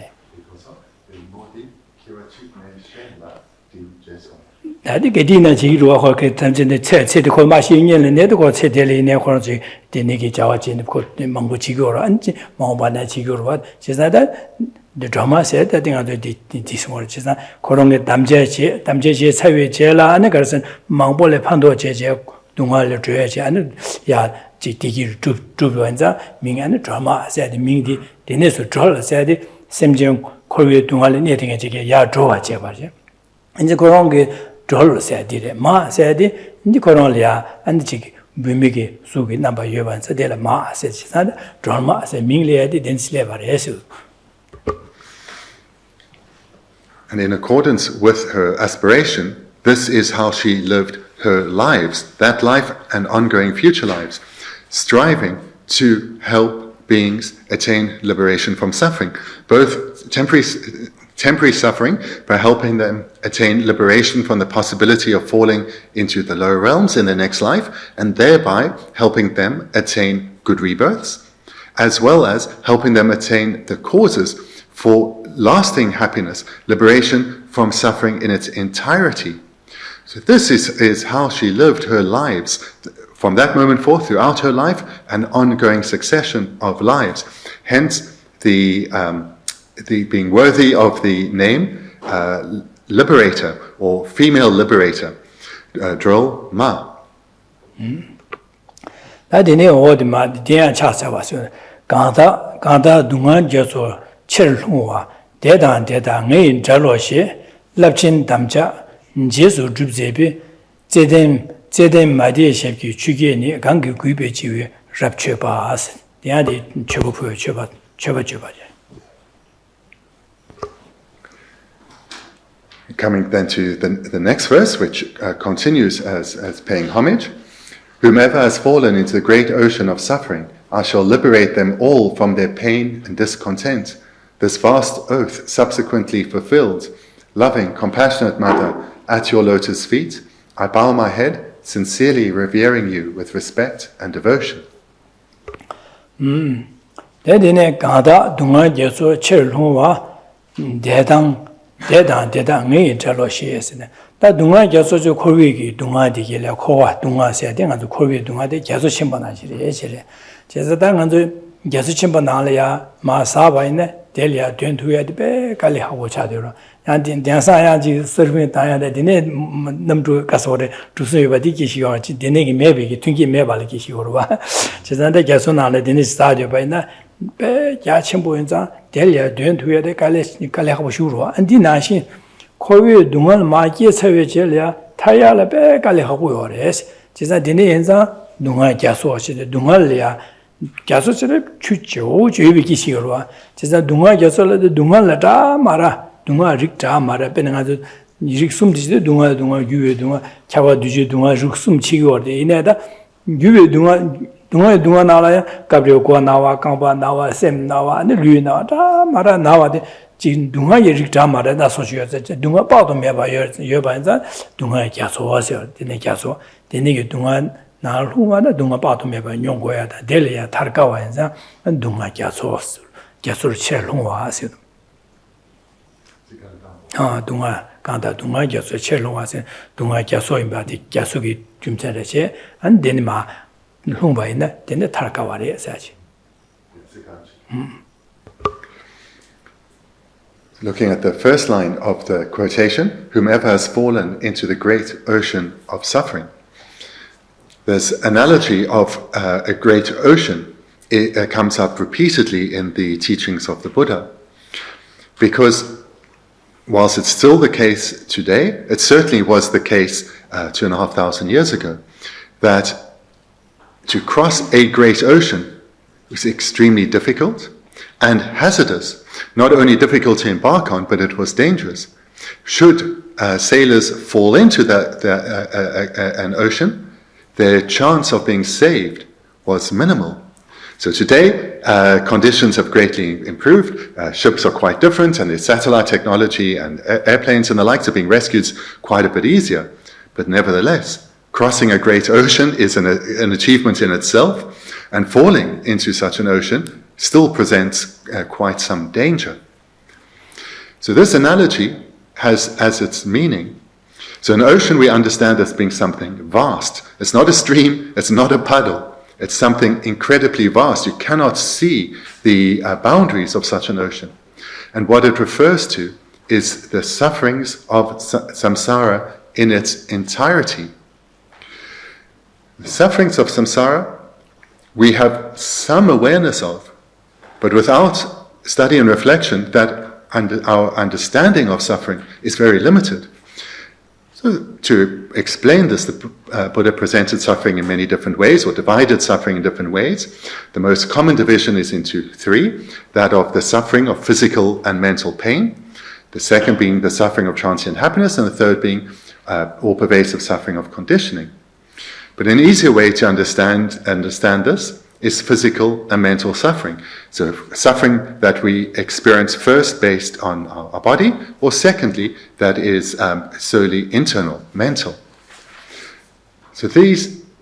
다들 게디나 지루와 거기 던진데 체체도 거 맛이 있는 내도 거 체들이 내 거지 되게 자와진 거 망고 지고로 안지 망바나 지고로 제사다 드라마 세다 등아도 디스모르 제사 그런 게 담제지 사회 제라 안에 그래서 망볼에 판도 제제 동화를 줘야지 아니 야 지디기 주변자 민간의 드라마 세다 민디 되네서 절 세다 semjen kowe 동화를 내등에 지게 야 줘와 제발지 이제 그런 게 drol sayadire, ma sayadi, indi koron liya, andi chiki bimiki suki namba yuban sadela ma sayadi, sada drol ma sayadi, ming liyadi densi liyabar yesu. And in accordance with her aspiration, this is how she lived her lives, that life and ongoing future lives, striving to help beings attain liberation from suffering, both temporary suffering by helping them attain liberation from the possibility of falling into the lower realms in their next life, and thereby helping them attain good rebirths, as well as helping them attain the causes for lasting happiness, liberation from suffering in its entirety. So this is how she lived her lives from that moment forth throughout her life, an ongoing succession of lives. Hence the being worthy of the name liberator or female liberator, drol ma. Adine odi ma dian cha sa wa so ganda dungan je so chil huwa dedan ngai jalo she lapchin damja jesu jubzebi zeden ma de shebki chuge ni gangi guibe jiwe rapche ba as dian de chobu pu choba. Coming then to the next verse, which continues as paying homage. Whomever has fallen into the great ocean of suffering, I shall liberate them all from their pain and discontent. This vast oath subsequently fulfilled. Loving, compassionate Mother, at your lotus feet, I bow my head, sincerely revering you with respect and devotion. Dedine gada dunga jesu chil huwa dedan ngai jalo shiyesine. Da dunga jesu jo korwigi dunga digile kowa dunga se de ngazu korwi dunga de jesu chimbana jire jire. Jesa da ngazu jesu chimbana ya ma saba ine delia dentuya de be kali hawo chadero. Yan din sa ya ji serve ta ya de dine namdu kasore tusu ba di ki shiwa ji dine gi mebe gi tungi meba le ki shiwa ba. Jesa da jesu na le dine stadio ba ina 배 야침보인자 델려 된투에데 갈레하고 슈로 안디나시 코위 동안 마기 세외절이야 타야라 배 갈레하고 요레스 진짜 디네 현자 동안 자소하시데 동안이야 자소스를 추죠 주의비기 시로와 진짜 동안 자소를 동안라다 마라 동안 릭다 마라 배는아주 릭숨디데 동안 유에 동안 차와 두지 동안 릭숨 치고데 이내다 유에 동안 나와야 가브리오고 나와 강바 나와 셈 나와 르 나와 다 말아 나와데 진 동안 예릭다 말아 나 소시여서 동안 빠도 매봐 여반자 동안 야소와서 되네 야소 되네 동안 날 후마다 동안 빠도 매봐 용고야다 델이야 타르가와야자 동안 야소스 gyasur che longwa ase. Dunga kanda dunga gyasur che longwa ase, dunga gyaso imba di gyaso ki jumchara che, an deni ma longwa ina, deni tarka wari ase. Looking at the first line of the quotation, whomever has fallen into the great ocean of suffering. This analogy of a great ocean comes up repeatedly in the teachings of the Buddha. Because whilst it's still the case today, it certainly was the case 2,500 years ago, that to cross a great ocean was extremely difficult and hazardous. Not only difficult to embark on, but it was dangerous. Should sailors fall into an ocean, their chance of being saved was minimal. So today, conditions have greatly improved. Ships are quite different, and there's satellite technology, and airplanes and the likes are being rescued quite a bit easier. But nevertheless, crossing a great ocean is an achievement in itself, and falling into such an ocean still presents quite some danger. So this analogy has as its meaning, so an ocean we understand as being something vast. It's not a stream, it's not a puddle, it's something incredibly vast. You cannot see the boundaries of such an ocean. And what it refers to is the sufferings of samsara in its entirety. The sufferings of samsara we have some awareness of, but without study and reflection, our understanding of suffering is very limited. So to explain this, the Buddha presented suffering in many different ways, or divided suffering in different ways. The most common division is into three: that of the suffering of physical and mental pain, the second being the suffering of transient happiness, and the third being all-pervasive suffering of conditioning. But an easier way to understand this is physical and mental suffering. So suffering that we experience first based on our body, or secondly, that is solely internal, mental. So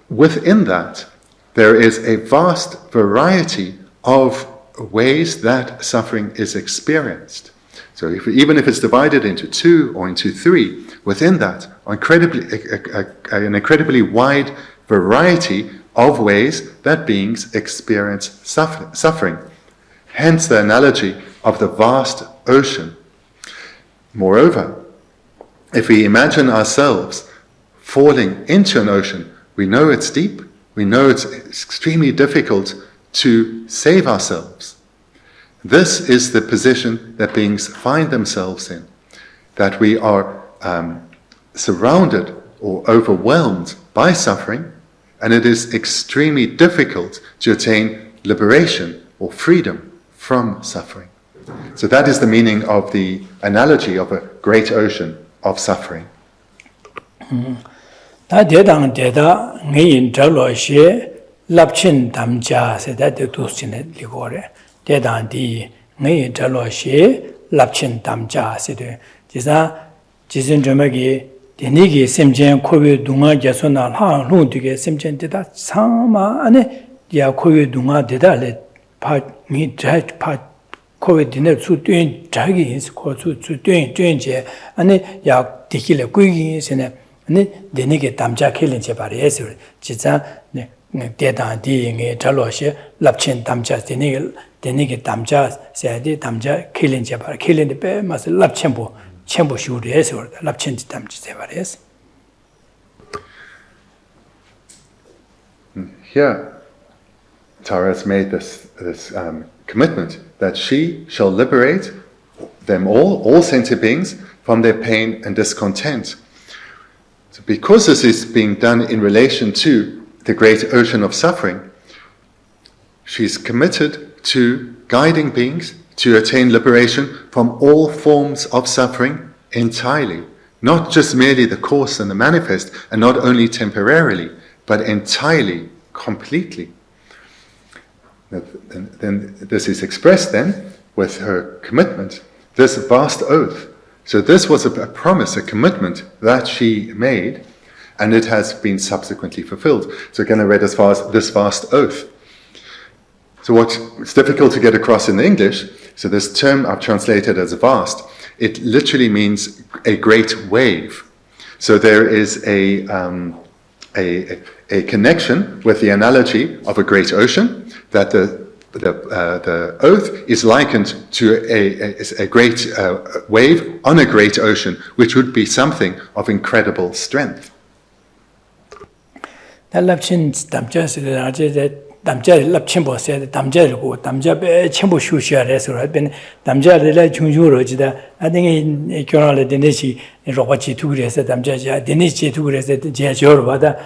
within that, there is a vast variety of ways that suffering is experienced. So even if it's divided into two or into three, within that are an incredibly wide variety of ways that beings experience suffering. Hence the analogy of the vast ocean. Moreover, if we imagine ourselves falling into an ocean, we know it's deep, we know it's extremely difficult to save ourselves. This is the position that beings find themselves in, that we are surrounded or overwhelmed by suffering, and it is extremely difficult to attain liberation or freedom from suffering. So that is the meaning of the analogy of a great ocean of suffering. Ta dedang deda ngeyin jalo she lapchin damja se da de tusine ligore. Dedang di ngeyin jalo she lapchin damja se de. Jisa jisin jomagi denigi semjen kowe dunga jasona ha lundige semjen deda sama ane ya kowe dunga deda le pa mi jaj pa kowe diner su tuen jagi ins ko su tuen je ane ya dikile kuigi sene ane denigi damja kelen je bare es jiza ne dedang di nge jalo she lapchen damja denigi damja se de damja kelen je bare kelen de be mas lapchen bo Here, Tara has made this commitment that she shall liberate them all sentient beings, from their pain and discontent. So because this is being done in relation to the great ocean of suffering, she's committed to guiding beings to attain liberation from all forms of suffering entirely. Not just merely the coarse and the manifest, and not only temporarily, but entirely, completely. Then this is expressed then with her commitment, this vast oath. So this was a promise, a commitment that she made, and it has been subsequently fulfilled. So again, I read as far as this vast oath. So it's difficult to get across in the English. So this term I've translated as vast. It literally means a great wave. So there is a connection with the analogy of a great ocean, that the earth is likened to a great wave on a great ocean, which would be something of incredible strength. 담자 랍침보세 담자고 담자베 첨부 슈시아레서 ben 담자를 중주로지다 아등이 교나를 되는지 로바치 투그레서 담자자 되는지 투그레서 제저로 받아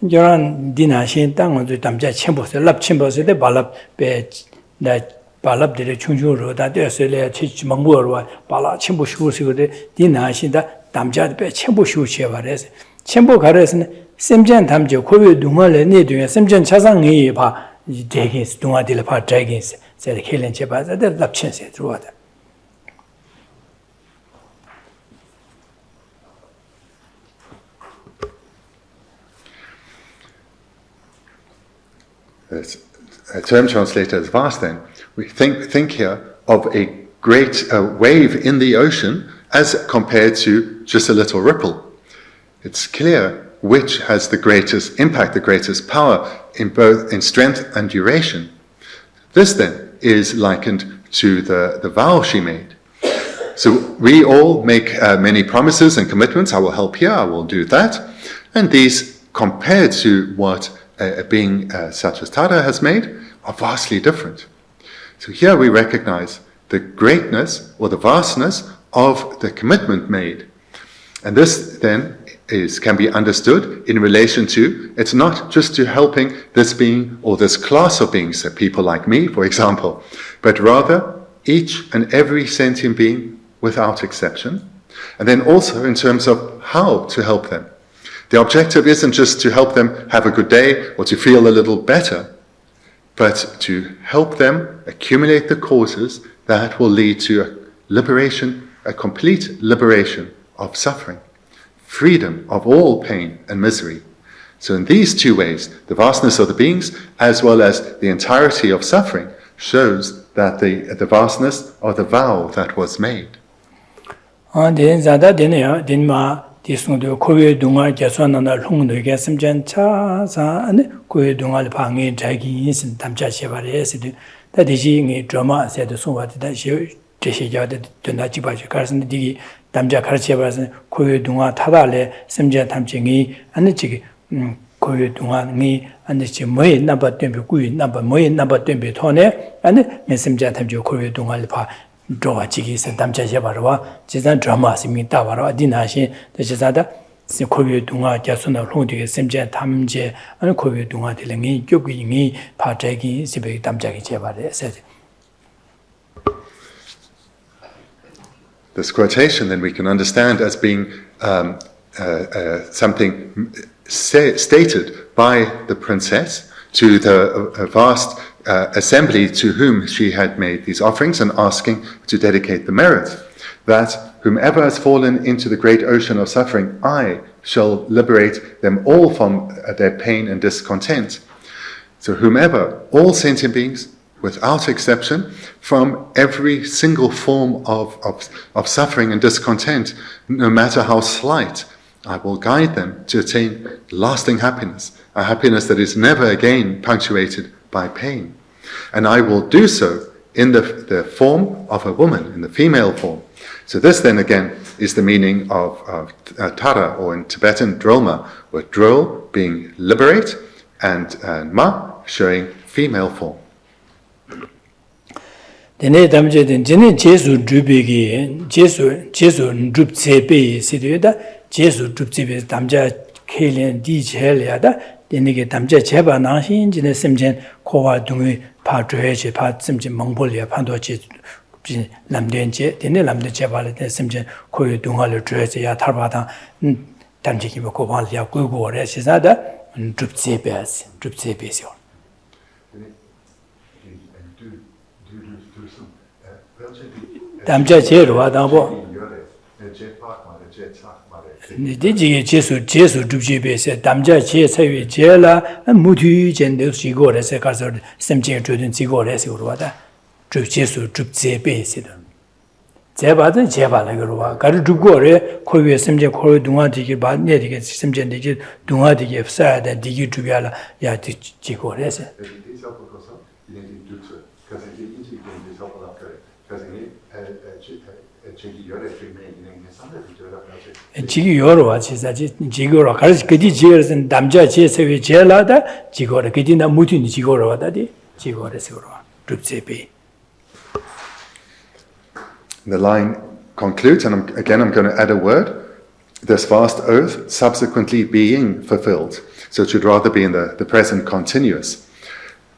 교난 디나신 땅은 담자 첨보세 랍침보세데 발랍베 나 발랍들의 중주로다 되었을래 치치 망고로 발라 첨부 슈시거데 디나신다 담자베 첨부 슈시아레서 첨부 가르에서는 semjan tamje kowe dunga le ne dunga semjan chasang ngi ba dege dunga dile pa dragons se khelen che ba da lapchen se truwa da a term translated as vast. Then we think here of a great wave in the ocean as compared to just a little ripple. It's clear which has the greatest impact, the greatest power in both in strength and duration. This then is likened to the vow she made. So we all make many promises and commitments. I will help here, I will do that. And these, compared to what a being such as Tada has made, are vastly different. So here we recognize the greatness or the vastness of the commitment made. And this then can be understood in relation to, it's not just to helping this being or this class of beings, so people like me, for example, but rather each and every sentient being without exception, and then also in terms of how to help them. The objective isn't just to help them have a good day or to feel a little better, but to help them accumulate the causes that will lead to a liberation, a complete liberation of suffering, freedom of all pain and misery. So in these two ways, the vastness of the beings as well as the entirety of suffering shows that the vastness of the vow that was made. 담자 가르쳐봐서 고유 동화 타달래 심지어 담쟁이 아니지 고유 동화니 아니지 뭐에 나빠 때문에 고유 나빠 뭐에 나빠 때문에 토네 아니 메심자 담지 고유 동화를 봐 들어가지기서 담자 해봐라 지산 드라마 심이 따봐라 디나신 대지사다 고유 동화 자수나 홍디게 심지어 담제 아니 고유 동화들이 교구인이 파자기 집에 담자기 제발해 This quotation then we can understand as being something stated by the princess to the vast assembly to whom she had made these offerings and asking to dedicate the merit, that whomever has fallen into the great ocean of suffering, I shall liberate them all from their pain and discontent. So whomever, all sentient beings, without exception, from every single form of suffering and discontent, no matter how slight, I will guide them to attain lasting happiness, a happiness that is never again punctuated by pain. And I will do so in the form of a woman, in the female form. So this then again is the meaning of Tara, or in Tibetan, Drolma, where Drol being liberate and Ma showing female form. Dene damjeden jene Jesu drubegi Jesu drubtsebe sideda Jesu drubtsebe damja kelen di chelyada denege damja cheba nahin jene semjen kowa dungi pa dröje pa semjen mongbolya pandoje lamdenje dene lamde chebale de semjen koyu dungal dröje ya tarbada damjeki ko kowa ya gogo re sizada drubtsebe syo. 담자 제로 하다고 Digi Jesu Dubjibe said, Damja Chesavi Jela, and Mutu Jendo Sigore, Secasor, Semjin Judin Sigore, Sigurada, Drup Jesu Drupze Basid. Zebadan Jeba Lagarua, Garudugore, Koya Semja Koro Duati, but Nedic, Semjan Digi, Duati, Sad, and Digi Tubiala, Yati Chigores. Jigi Yoro, she said, Jigoro, Kadi Jers and Damja Chesavi Jelada, Jigora, Kitina Mutin Jigoro, Daddy, Jigore Sigura, Drupzepi. The line concludes, and I'm going to add a word. This vast oath subsequently being fulfilled. So it should rather be in the present continuous.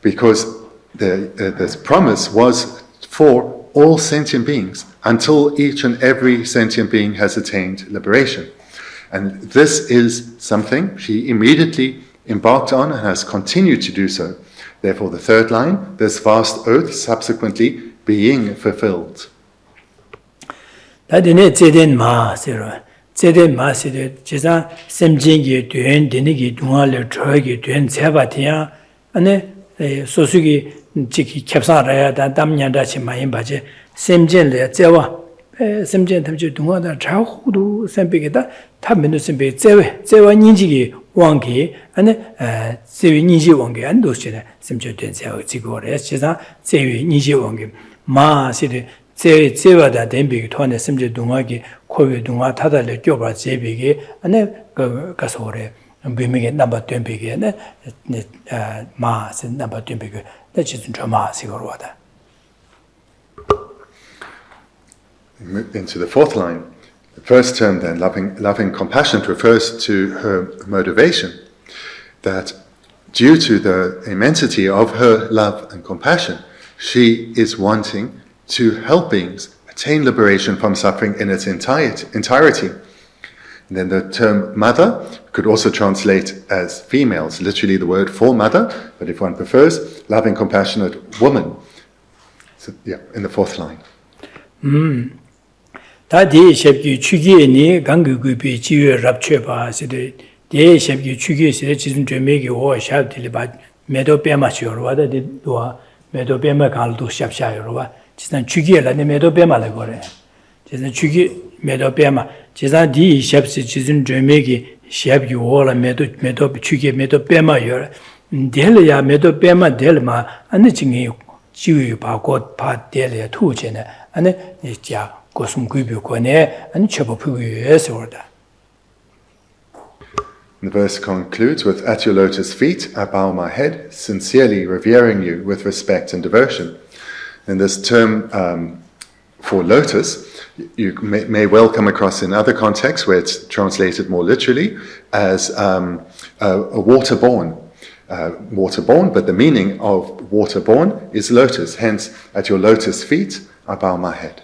Because this promise was for all sentient beings until each and every sentient being has attained liberation. And this is something she immediately embarked on and has continued to do so. Therefore, the third line, this vast oath subsequently being fulfilled. Dadine Zeden Ma, Sira. Zeden Ma, Sira, Jisa, Semjingi, Duen, Dinigi, Dunale, Trogi, Duen, Sebatia, and Sosugi, Jiki, Capsara, Damyandachi, Mayimbaje, Semjin, Zewa, Semjin, Tamju, Dunga, Chahudu, Sempigata, Tamino Sempe, Zewa Ninji, Wangi, and Zewi Niji Wangi, and those Semju, Zigores, Jisa, Zewi Niji Wangi, Ma, Sira. Zewada Dembig Tone Simje Dungagi, Kovi Dunga Tadale Joba Zebigi, and Gasore, and Bimig number 20 and Mars and number 20. That's just drama, Sigurwada. Into the fourth line. The first term then, loving compassion, refers to her motivation, that due to the immensity of her love and compassion, she is wanting to help beings attain liberation from suffering in its entirety. And then the term mother could also translate as females, literally the word for mother, but if one prefers, loving, compassionate woman. So, in the fourth line. Tadi Shepki Chugi ni Gangubi Chiu Rapchepa, De Shepki Chugi, Chism to make you or shout till about Medo Pemachur, what I did do a Medo Pemacal to Shapshire. Chisna Chugi la Medo Pema Lagore. Chisna Chugi Medo Pema. Chisna di Shapsi Chism Jamegi, Shap you all a Medo Chugi Medo Pema yor. Delia Medo Pema Delma, and the Chingi Chiu Pagot Pat Delia Tuchena, and the Ja Gosum Gubu Kone, and Chapopu yes order. The verse concludes with, "At your lotus feet I bow my head, sincerely revering you with respect and devotion." And this term for lotus, you may well come across in other contexts where it's translated more literally as a waterborne. Waterborne, but the meaning of waterborne is lotus. Hence, at your lotus feet, I bow my head.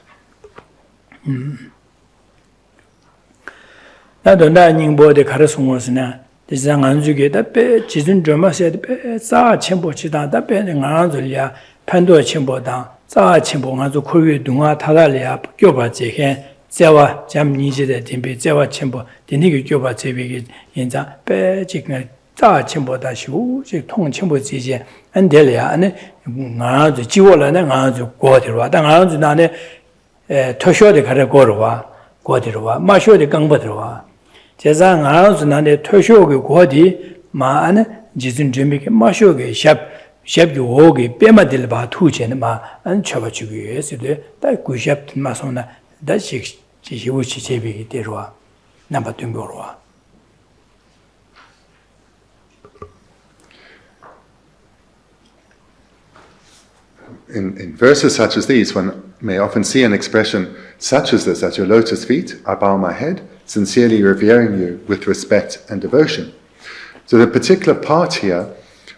Pando Chimbodan, Za Chimbonga, Kuru Dunga, Tadalia, Gyoba Jehen, Zewa, Jam Niji, the Timbe, Zewa Chimbo, the Nigger Gyoba Zebi in the Be Chicken, Za Chimboda Shu, Tong Chimbo Zije, and Delia, and the Jiwola, and Anzu Guadirwa, and Anzu Nane, Tosho de Karagorwa, Guadirwa, Masho de Gangbadirwa. Jazang Anzu Nane, Tosho Guadi, Ma Anne, Jizun Jimmy, Masho Shap. Shep you ogi, Bema del Batuchen ma, and Chavachu, yes, that Gushap Masona, that she would chebi derwa, number Tungorwa. In verses such as these, one may often see an expression such as this: "At your lotus feet, I bow my head, sincerely revering you with respect and devotion." So the particular part here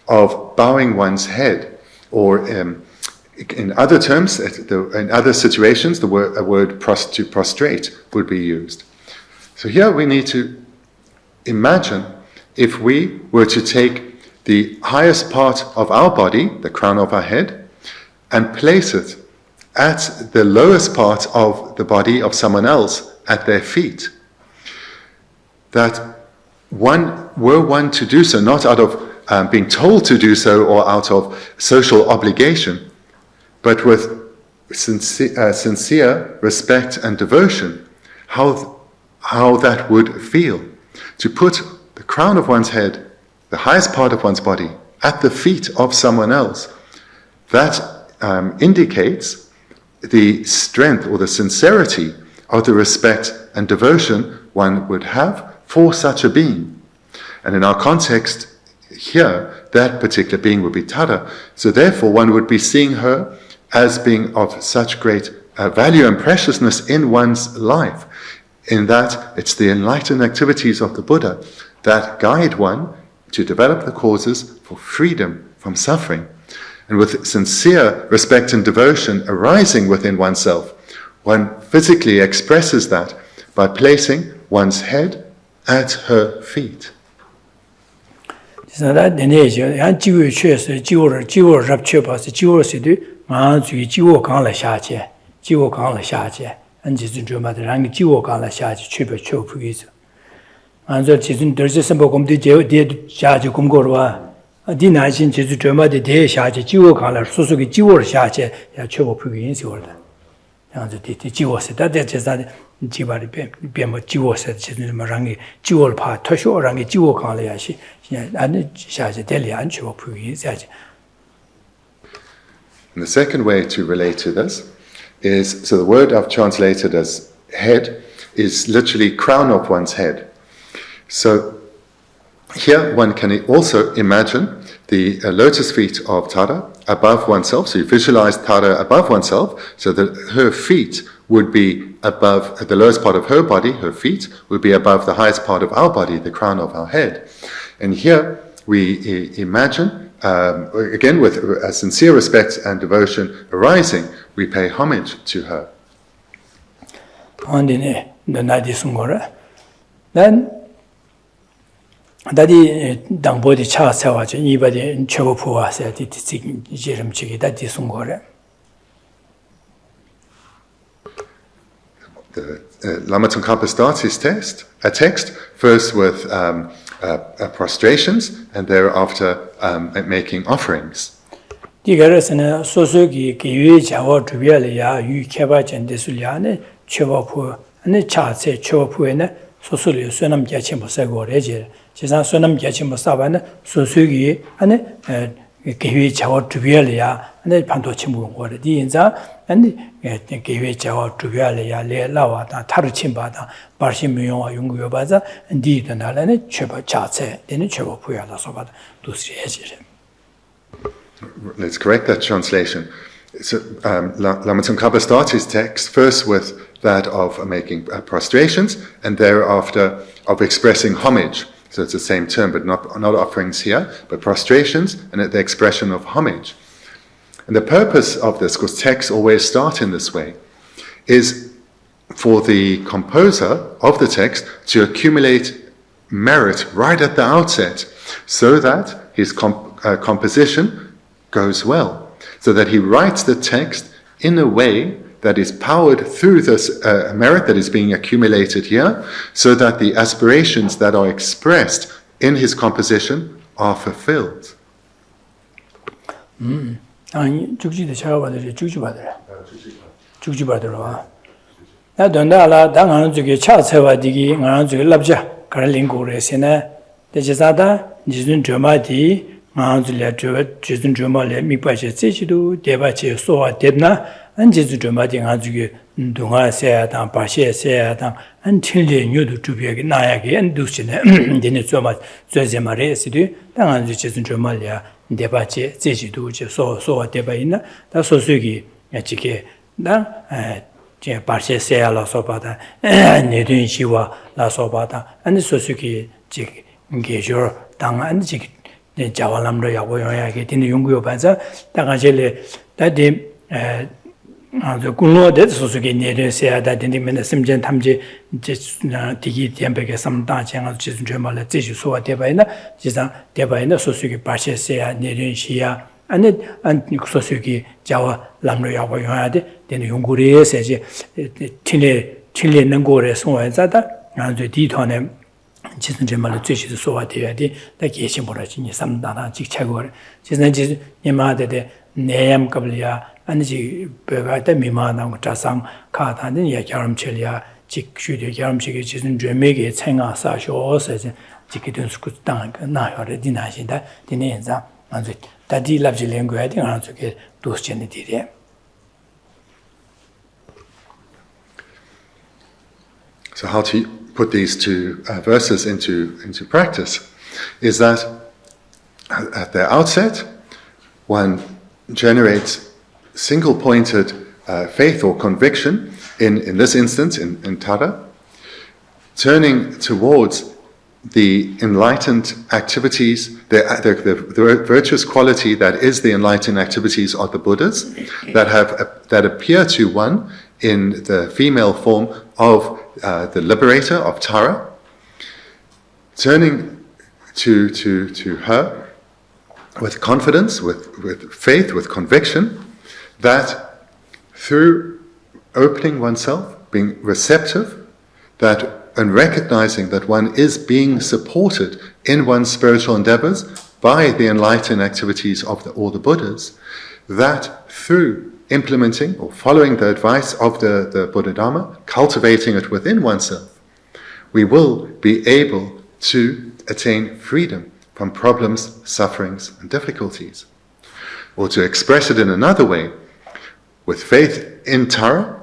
of bowing one's head, or in other terms, in other situations, a word to prostrate would be used. So here we need to imagine if we were to take the highest part of our body, the crown of our head, and place it at the lowest part of the body of someone else, at their feet. that were one to do so, not out of being told to do so or out of social obligation, but with sincere respect and devotion, how that would feel. To put the crown of one's head, the highest part of one's body, at the feet of someone else, that indicates the strength or the sincerity of the respect and devotion one would have for such a being. And in our context here, that particular being would be Tara. So therefore one would be seeing her as being of such great value and preciousness in one's life, in that it's the enlightened activities of the Buddha that guide one to develop the causes for freedom from suffering. And with sincere respect and devotion arising within oneself, one physically expresses that by placing one's head at her feet. And the second way to relate to this is, so the word I've translated as head is literally crown of one's head. So here one can also imagine the lotus feet of Tara above oneself. So you visualize Tara above oneself, so that her feet would be above the lowest part of her body, her feet would be above the highest part of our body, the crown of our head. And here we imagine, again with a sincere respect and devotion arising, we pay homage to her. Then Dadi Dangbo di Cha Sewa, Ibadi Chebo Pua said, Jerem Chigi, that is Sungore. Lama Tsongkhapa starts his text first with prostrations and thereafter making offerings. Digarasana Sosogi, Kiwi, Jawa, Tubialia, Yu Keba, and Desuliane, Chevapu, and the Chatse, Chevapuena, Sosuli, Sonam Yachimbo Sago Regir, Chesan Sonam Yachimbo Savana, Sosugi, and Kiwi, Jawa, Tubialia, and the Pantochimbo, or the Dinza, and Kiwi, Jawa, Tubialia, Lawa, Taruchimbata, Barshimion, Yungu Baza, and Did and Alane, Cheba Chatse, then Chevapuya, Sobat, to see. Let's correct that translation. So, Lama Tsongkhapa starts his text first with that of making prostrations, and thereafter of expressing homage. So it's the same term, but not offerings here, but prostrations and the expression of homage. And the purpose of this, because texts always start in this way, is for the composer of the text to accumulate merit right at the outset, so that his composition goes well, so that he writes the text in a way that is powered through this merit that is being accumulated here, so that the aspirations that are expressed in his composition are fulfilled. Manzulia Jizun Jumale, Mipache Sechidu, Debache, Soa Debna, and Jizu Jumati Hazuki, Dunga Seatan, Pashe Seatan, until they knew to be a Nayaki and Dushina, didn't so much Zezemare Sidu, Dangan Jizun Jumalia, Debache, Sechidu, Soa Debaina, that's Sosugi, Yachike, Dan, Pashe Sea La Sobata, Nedun Shiva La Sobata, and the Sosuki, Jig, Gejor, Dang and Jig. Jawalamdo Yagoya get in the Yungu Banza, Tagajele, that the Kuno that Susuki near say that in the Menasim Tamji, just Tiki Tiambeke, some dancing of Jizumala, Tishu, so Debaina, Jizan Debaina, Susuki Pashe Sea, Nedun Shia, and Sosuki Jawa Lamdo Yagoya, then the Yunguri says, Chile Nangore, so and Zata, and the Ditone. 지선 정말最是 소화되어야지 다 계시모라지 삼다나 직차고 지선 지 니마데데 내염급이야 아니지 배가다 미만하고 자상 가다는 얘기함철이야 직슈의 경험식이 지선 죄매게 생아사쇼서 지기든 수구당 나요를 디나신다 디네자 아주 다디 랍질랭고야 된 아주게 도스전이 디레 So how to put these two verses into practice is that at their outset, one generates single-pointed faith or conviction, in this instance, in Tara, turning towards the enlightened activities, the virtuous quality that is the enlightened activities of the Buddhas, that appear to one in the female form of the liberator of Tara, turning to her with confidence, with faith, with conviction, that through opening oneself, being receptive, and recognizing that one is being supported in one's spiritual endeavors by the enlightened activities of all the Buddhas, that through implementing or following the advice of the Buddha Dharma, cultivating it within oneself, we will be able to attain freedom from problems, sufferings, and difficulties. Or to express it in another way, with faith in Tara,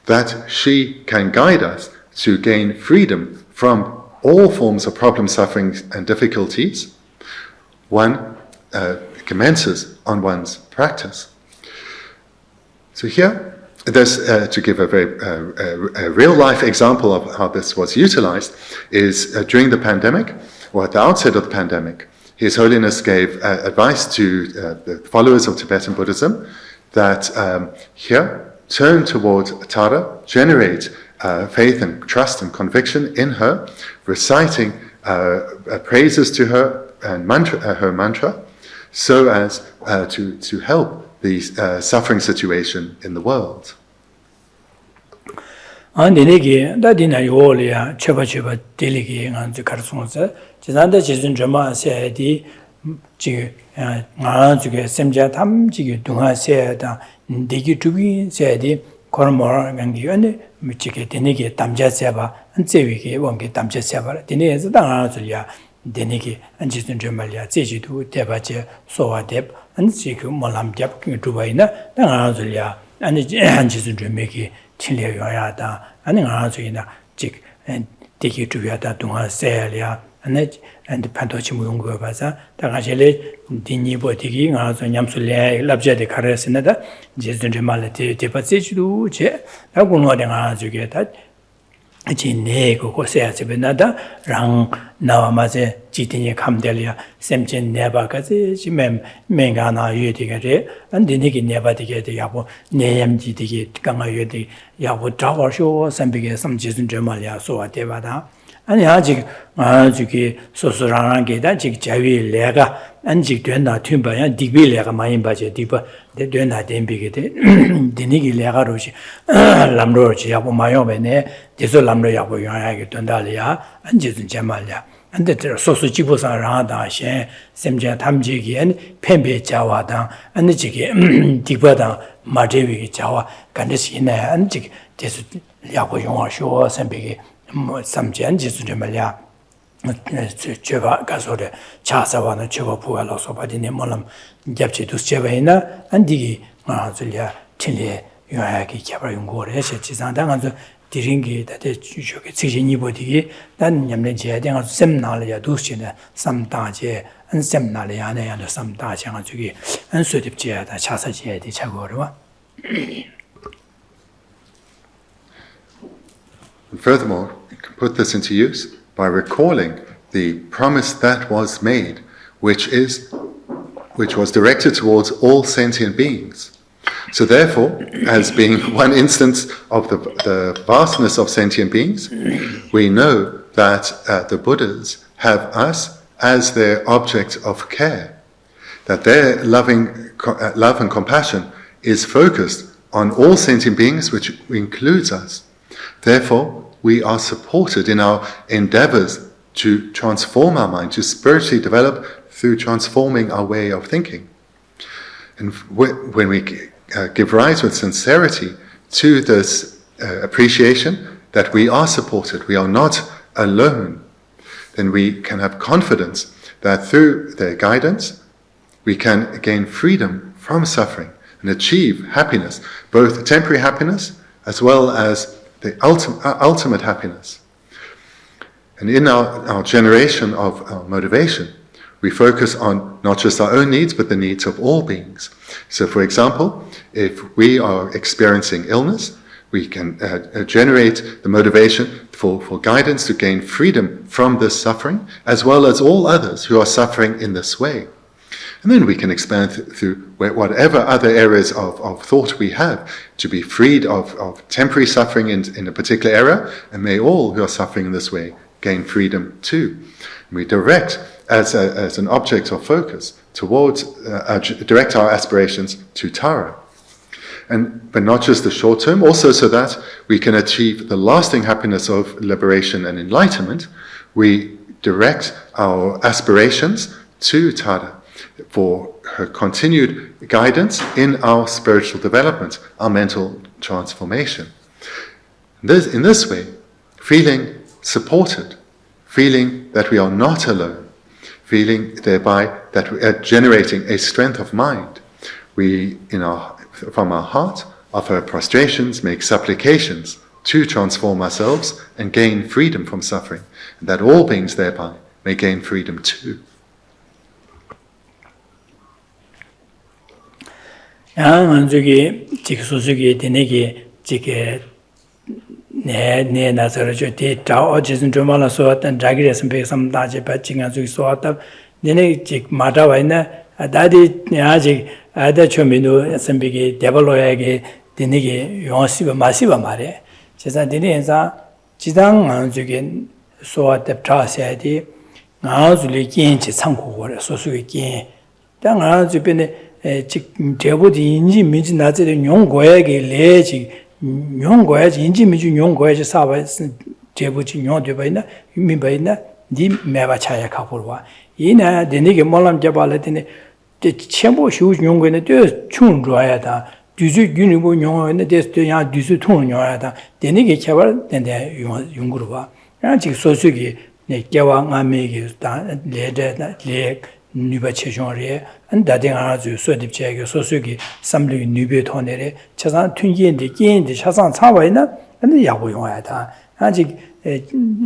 that she can guide us to gain freedom from all forms of problem, suffering, and difficulties, one commences on one's practice. So here, there's, to give a very real-life example of how this was utilized, is during the pandemic, or at the outset of the pandemic, His Holiness gave advice to the followers of Tibetan Buddhism that here, turn towards Tara, generate faith and trust and conviction in her, reciting praises to her and her mantra, so as to help the suffering situation in the world. 안디네게 다디나 요올이야 쳐바쳐바 딜리게 안지 가르송서 지난데 지준 점아세디 지 아주게 셈자 탐지기 동아세다 디기 주기 세디 코르모라 강기연에 미치게 되네게 담자세바 안제위게 원게 담자세바 디네에서 당아줄이야 되네게 안지준 점말이야 제지도 대바제 소와대 안지그 몰람잡 두바이나 당아줄이야 아니 안지준 점메기 칠려야다 아니 아주이나 직 되게 주야다 동화 세야야 아니 판도치 무용거 봐서 다가실에 디니보티기 아주 냠술래 랍자데 카레스나다 제든지 말레티 데바세지도 제 나고노데 아주게 다 진네 그거 세야지베나다 랑 나와마제 지tinye 감델이야 샘진 네바까지 지면 맹가나 유디게데 안디니기 네바디게데 야보 네염지디게 강아유디 야보 자와쇼 샘비게 섬지준 점말이야 소와데바다 아니 아직 소소랑랑게다 직 자위 레가 안직 된다 튠바야 디비 레가 많이 바제 디바 된다 덴비게데 디니기 레가로시 람로지 야보 마요베네 디소 람로 야보 요야게 된다리야 안지준 점말이야 안데 소수 지부상 라다신 샘제 탐지기엔 펜베 자와당 안지게 디바당 마제위 자와 간데시네 안지 제수 야고 용화쇼 샘베기 뭐 삼전 지수를 말이야 제가 가서래 차사와는 제가 부활로서 받이네 몰람 잡지도 제바이나 안디기 아줄이야 칠리 요하기 개발 연구를 해서 지상당한서 디링기 다데 주저게 지진이 보디기 난 냠내 제대가 셈나려야 도시네 삼다제 안 셈나려야 하네야 삼다장아 주기 안 수립제다 차사제에 차고르와 Furthermore, you can put this into use by recalling the promise that was made, which was directed towards all sentient beings. So therefore, as being one instance of the vastness of sentient beings, we know that the Buddhas have us as their object of care, that their love and compassion is focused on all sentient beings, which includes us. Therefore, we are supported in our endeavors to transform our mind, to spiritually develop through transforming our way of thinking. And when we give rise with sincerity to this appreciation that we are supported, we are not alone, then we can have confidence that through their guidance we can gain freedom from suffering and achieve happiness, both temporary happiness as well as the ultimate happiness. And in our generation of our motivation, we focus on not just our own needs, but the needs of all beings. So, for example, if we are experiencing illness, we can generate the motivation for guidance to gain freedom from this suffering, as well as all others who are suffering in this way. And then we can expand through whatever other areas of thought we have to be freed of temporary suffering in a particular area, and may all who are suffering in this way gain freedom too. And we direct as an object of focus towards, direct our aspirations to Tara. But not just the short term, also so that we can achieve the lasting happiness of liberation and enlightenment, we direct our aspirations to Tara for her continued guidance in our spiritual development, our mental transformation. In this way, feeling supported, feeling that we are not alone, feeling thereby that we are generating a strength of mind, we, from our heart, offer prostrations, make supplications to transform ourselves and gain freedom from suffering, and that all beings thereby may gain freedom too. ne nazar jo te tao jisen jomala so tan jagire sampe sam da je pa chinga ju so ta ne jik mata wa na adadi ya ji ada chomino sambe ge develop ge dine ge yosi ba masi ba mare jesa dine ensa jidang ang ju ge so ta tra se di nga zu le kin chi sang ko go so su ge kin da nga ju be ne 직 대부디 인지 미지 나제의 용고에게 레지 용고야지 인지 미지 용고야지 사바 대부지 용되바이나 미바이나 니 매바 차야 가보와 이나 되니게 몰람 잡발레드네 첨부 휴 용고에는 또 충줘야다 뒤주 유니고 용어에는 됐어야 뒤주 통용야다 되니게 개발 된대 용구로와 아직 소수기 네 개와 아메게 다 레데나 레 누바 체존리에 안다딩아 주 소딥체게 소수기 삼류 누베 토네레 차산 튕기인데 끼인데 차산 차와이나 근데 야고 용하다 아직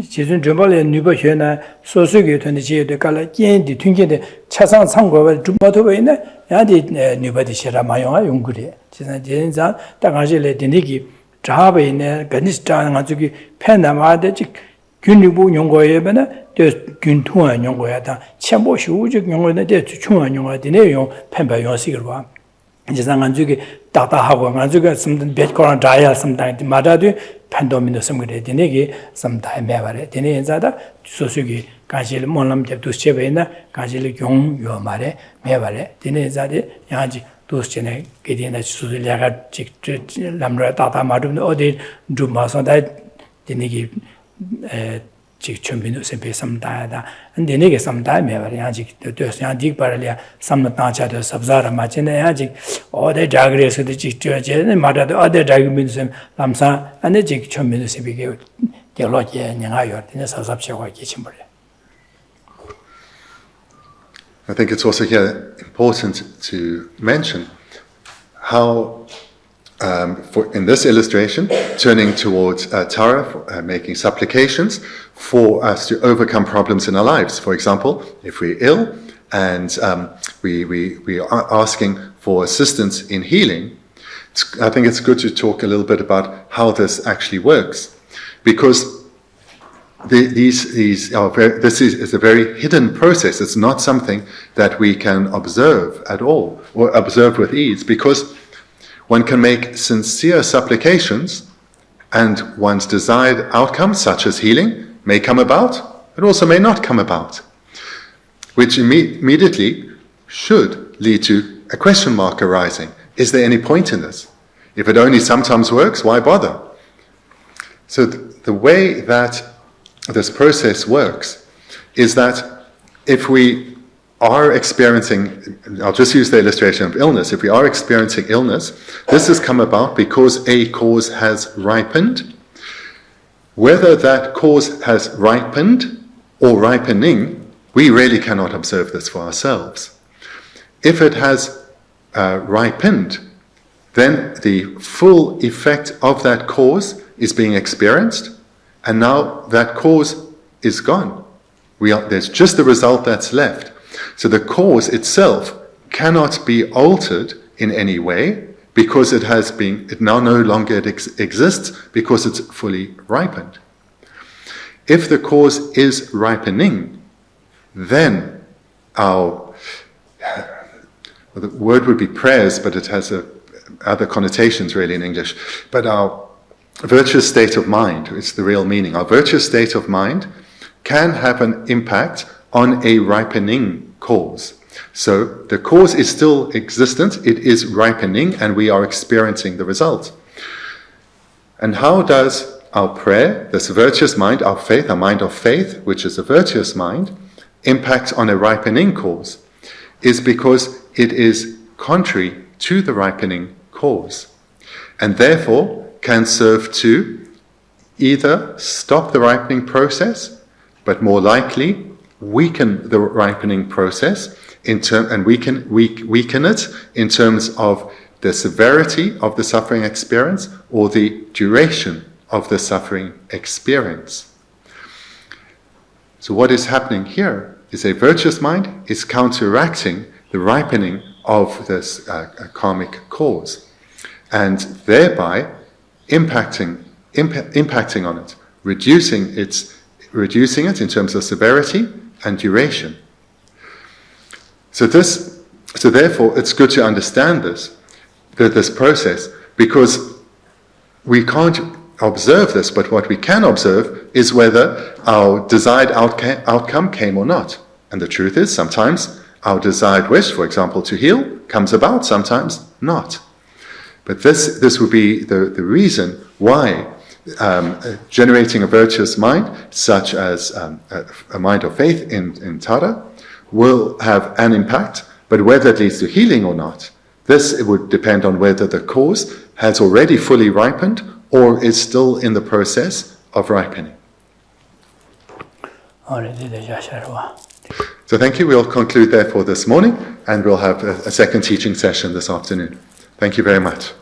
지준 점발에 누바 현나 소수기 토네 지에도 갈라 끼인데 튕기인데 차산 상고가 줌바도베이나 야디 누바디 시라 마용아 용구리 지난 제인자 땅아실레 디니기 자베이네 가니스타 가지고 팬나마데 직 균리부 용고에면은 저 균통한 용고야다 첨보시 우적 용고는 대 중요한 용어들이 용 팬바 용식을 봐 이제 상관주기 따다하고 가지고 섬든 베트코란 다이아 섬다 마다도 판도민도 섬그래 되네게 섬다 매바래 되네 인자다 소수기 가실 몰람 접도 쉐베나 가실 용요 말에 매바래 되네 인자데 야지 도스전에 게디나 수들야가 직접 남라 따다 마름 어디 좀 다 되네게 직 준비는 sempre samdada ande ne ke samdai me ba ya ji to ya dik par le samna cha de sabzara ma chen ya ji ode jagre se de ji je ne ma da ode jagmin sem lamsa ane ji chommin se bi ge de lo je nya yo de sa sab che wa ge chim bole. I think it's also here important to mention how in this illustration, turning towards Tara, making supplications for us to overcome problems in our lives. For example, if we're ill and we are asking for assistance in healing, I think it's good to talk a little bit about how this actually works, because this is a very hidden process. It's not something that we can observe at all or observe with ease, because one can make sincere supplications and one's desired outcome, such as healing, may come about, but also may not come about, which immediately should lead to a question mark arising. Is there any point in this? If it only sometimes works, why bother? So the way that this process works is that if we are experiencing, I'll just use the illustration of illness, if we are experiencing illness, this has come about because a cause has ripened. Whether that cause has ripened or ripening, we really cannot observe this for ourselves. If it has ripened, then the full effect of that cause is being experienced, and now that cause is gone. There's just the result that's left. So the cause itself cannot be altered in any way because it now no longer exists because it's fully ripened. If the cause is ripening, then the word would be prayers, but it has other connotations really in English. But our virtuous state of mind, it's the real meaning. Our virtuous state of mind can have an impact on a ripening cause. So the cause is still existent, it is ripening, and we are experiencing the result. And how does our prayer, this virtuous mind, our faith, our mind of faith, which is a virtuous mind, impact on a ripening cause? Is because it is contrary to the ripening cause, and therefore can serve to either stop the ripening process, but more likely weaken the ripening process and weaken it in terms of the severity of the suffering experience or the duration of the suffering experience. So what is happening here is a virtuous mind is counteracting the ripening of this karmic cause, and thereby impacting on it, reducing it in terms of severity and duration. So therefore, it's good to understand this process, because we can't observe this, but what we can observe is whether our desired outcome came or not. And the truth is, sometimes our desired wish, for example, to heal, comes about, sometimes not. But this would be the reason why generating a virtuous mind, such as a mind of faith in Tara, will have an impact, but whether it leads to healing or not, it would depend on whether the cause has already fully ripened or is still in the process of ripening. So thank you. We'll conclude therefore this morning, and we'll have a second teaching session this afternoon. Thank you very much.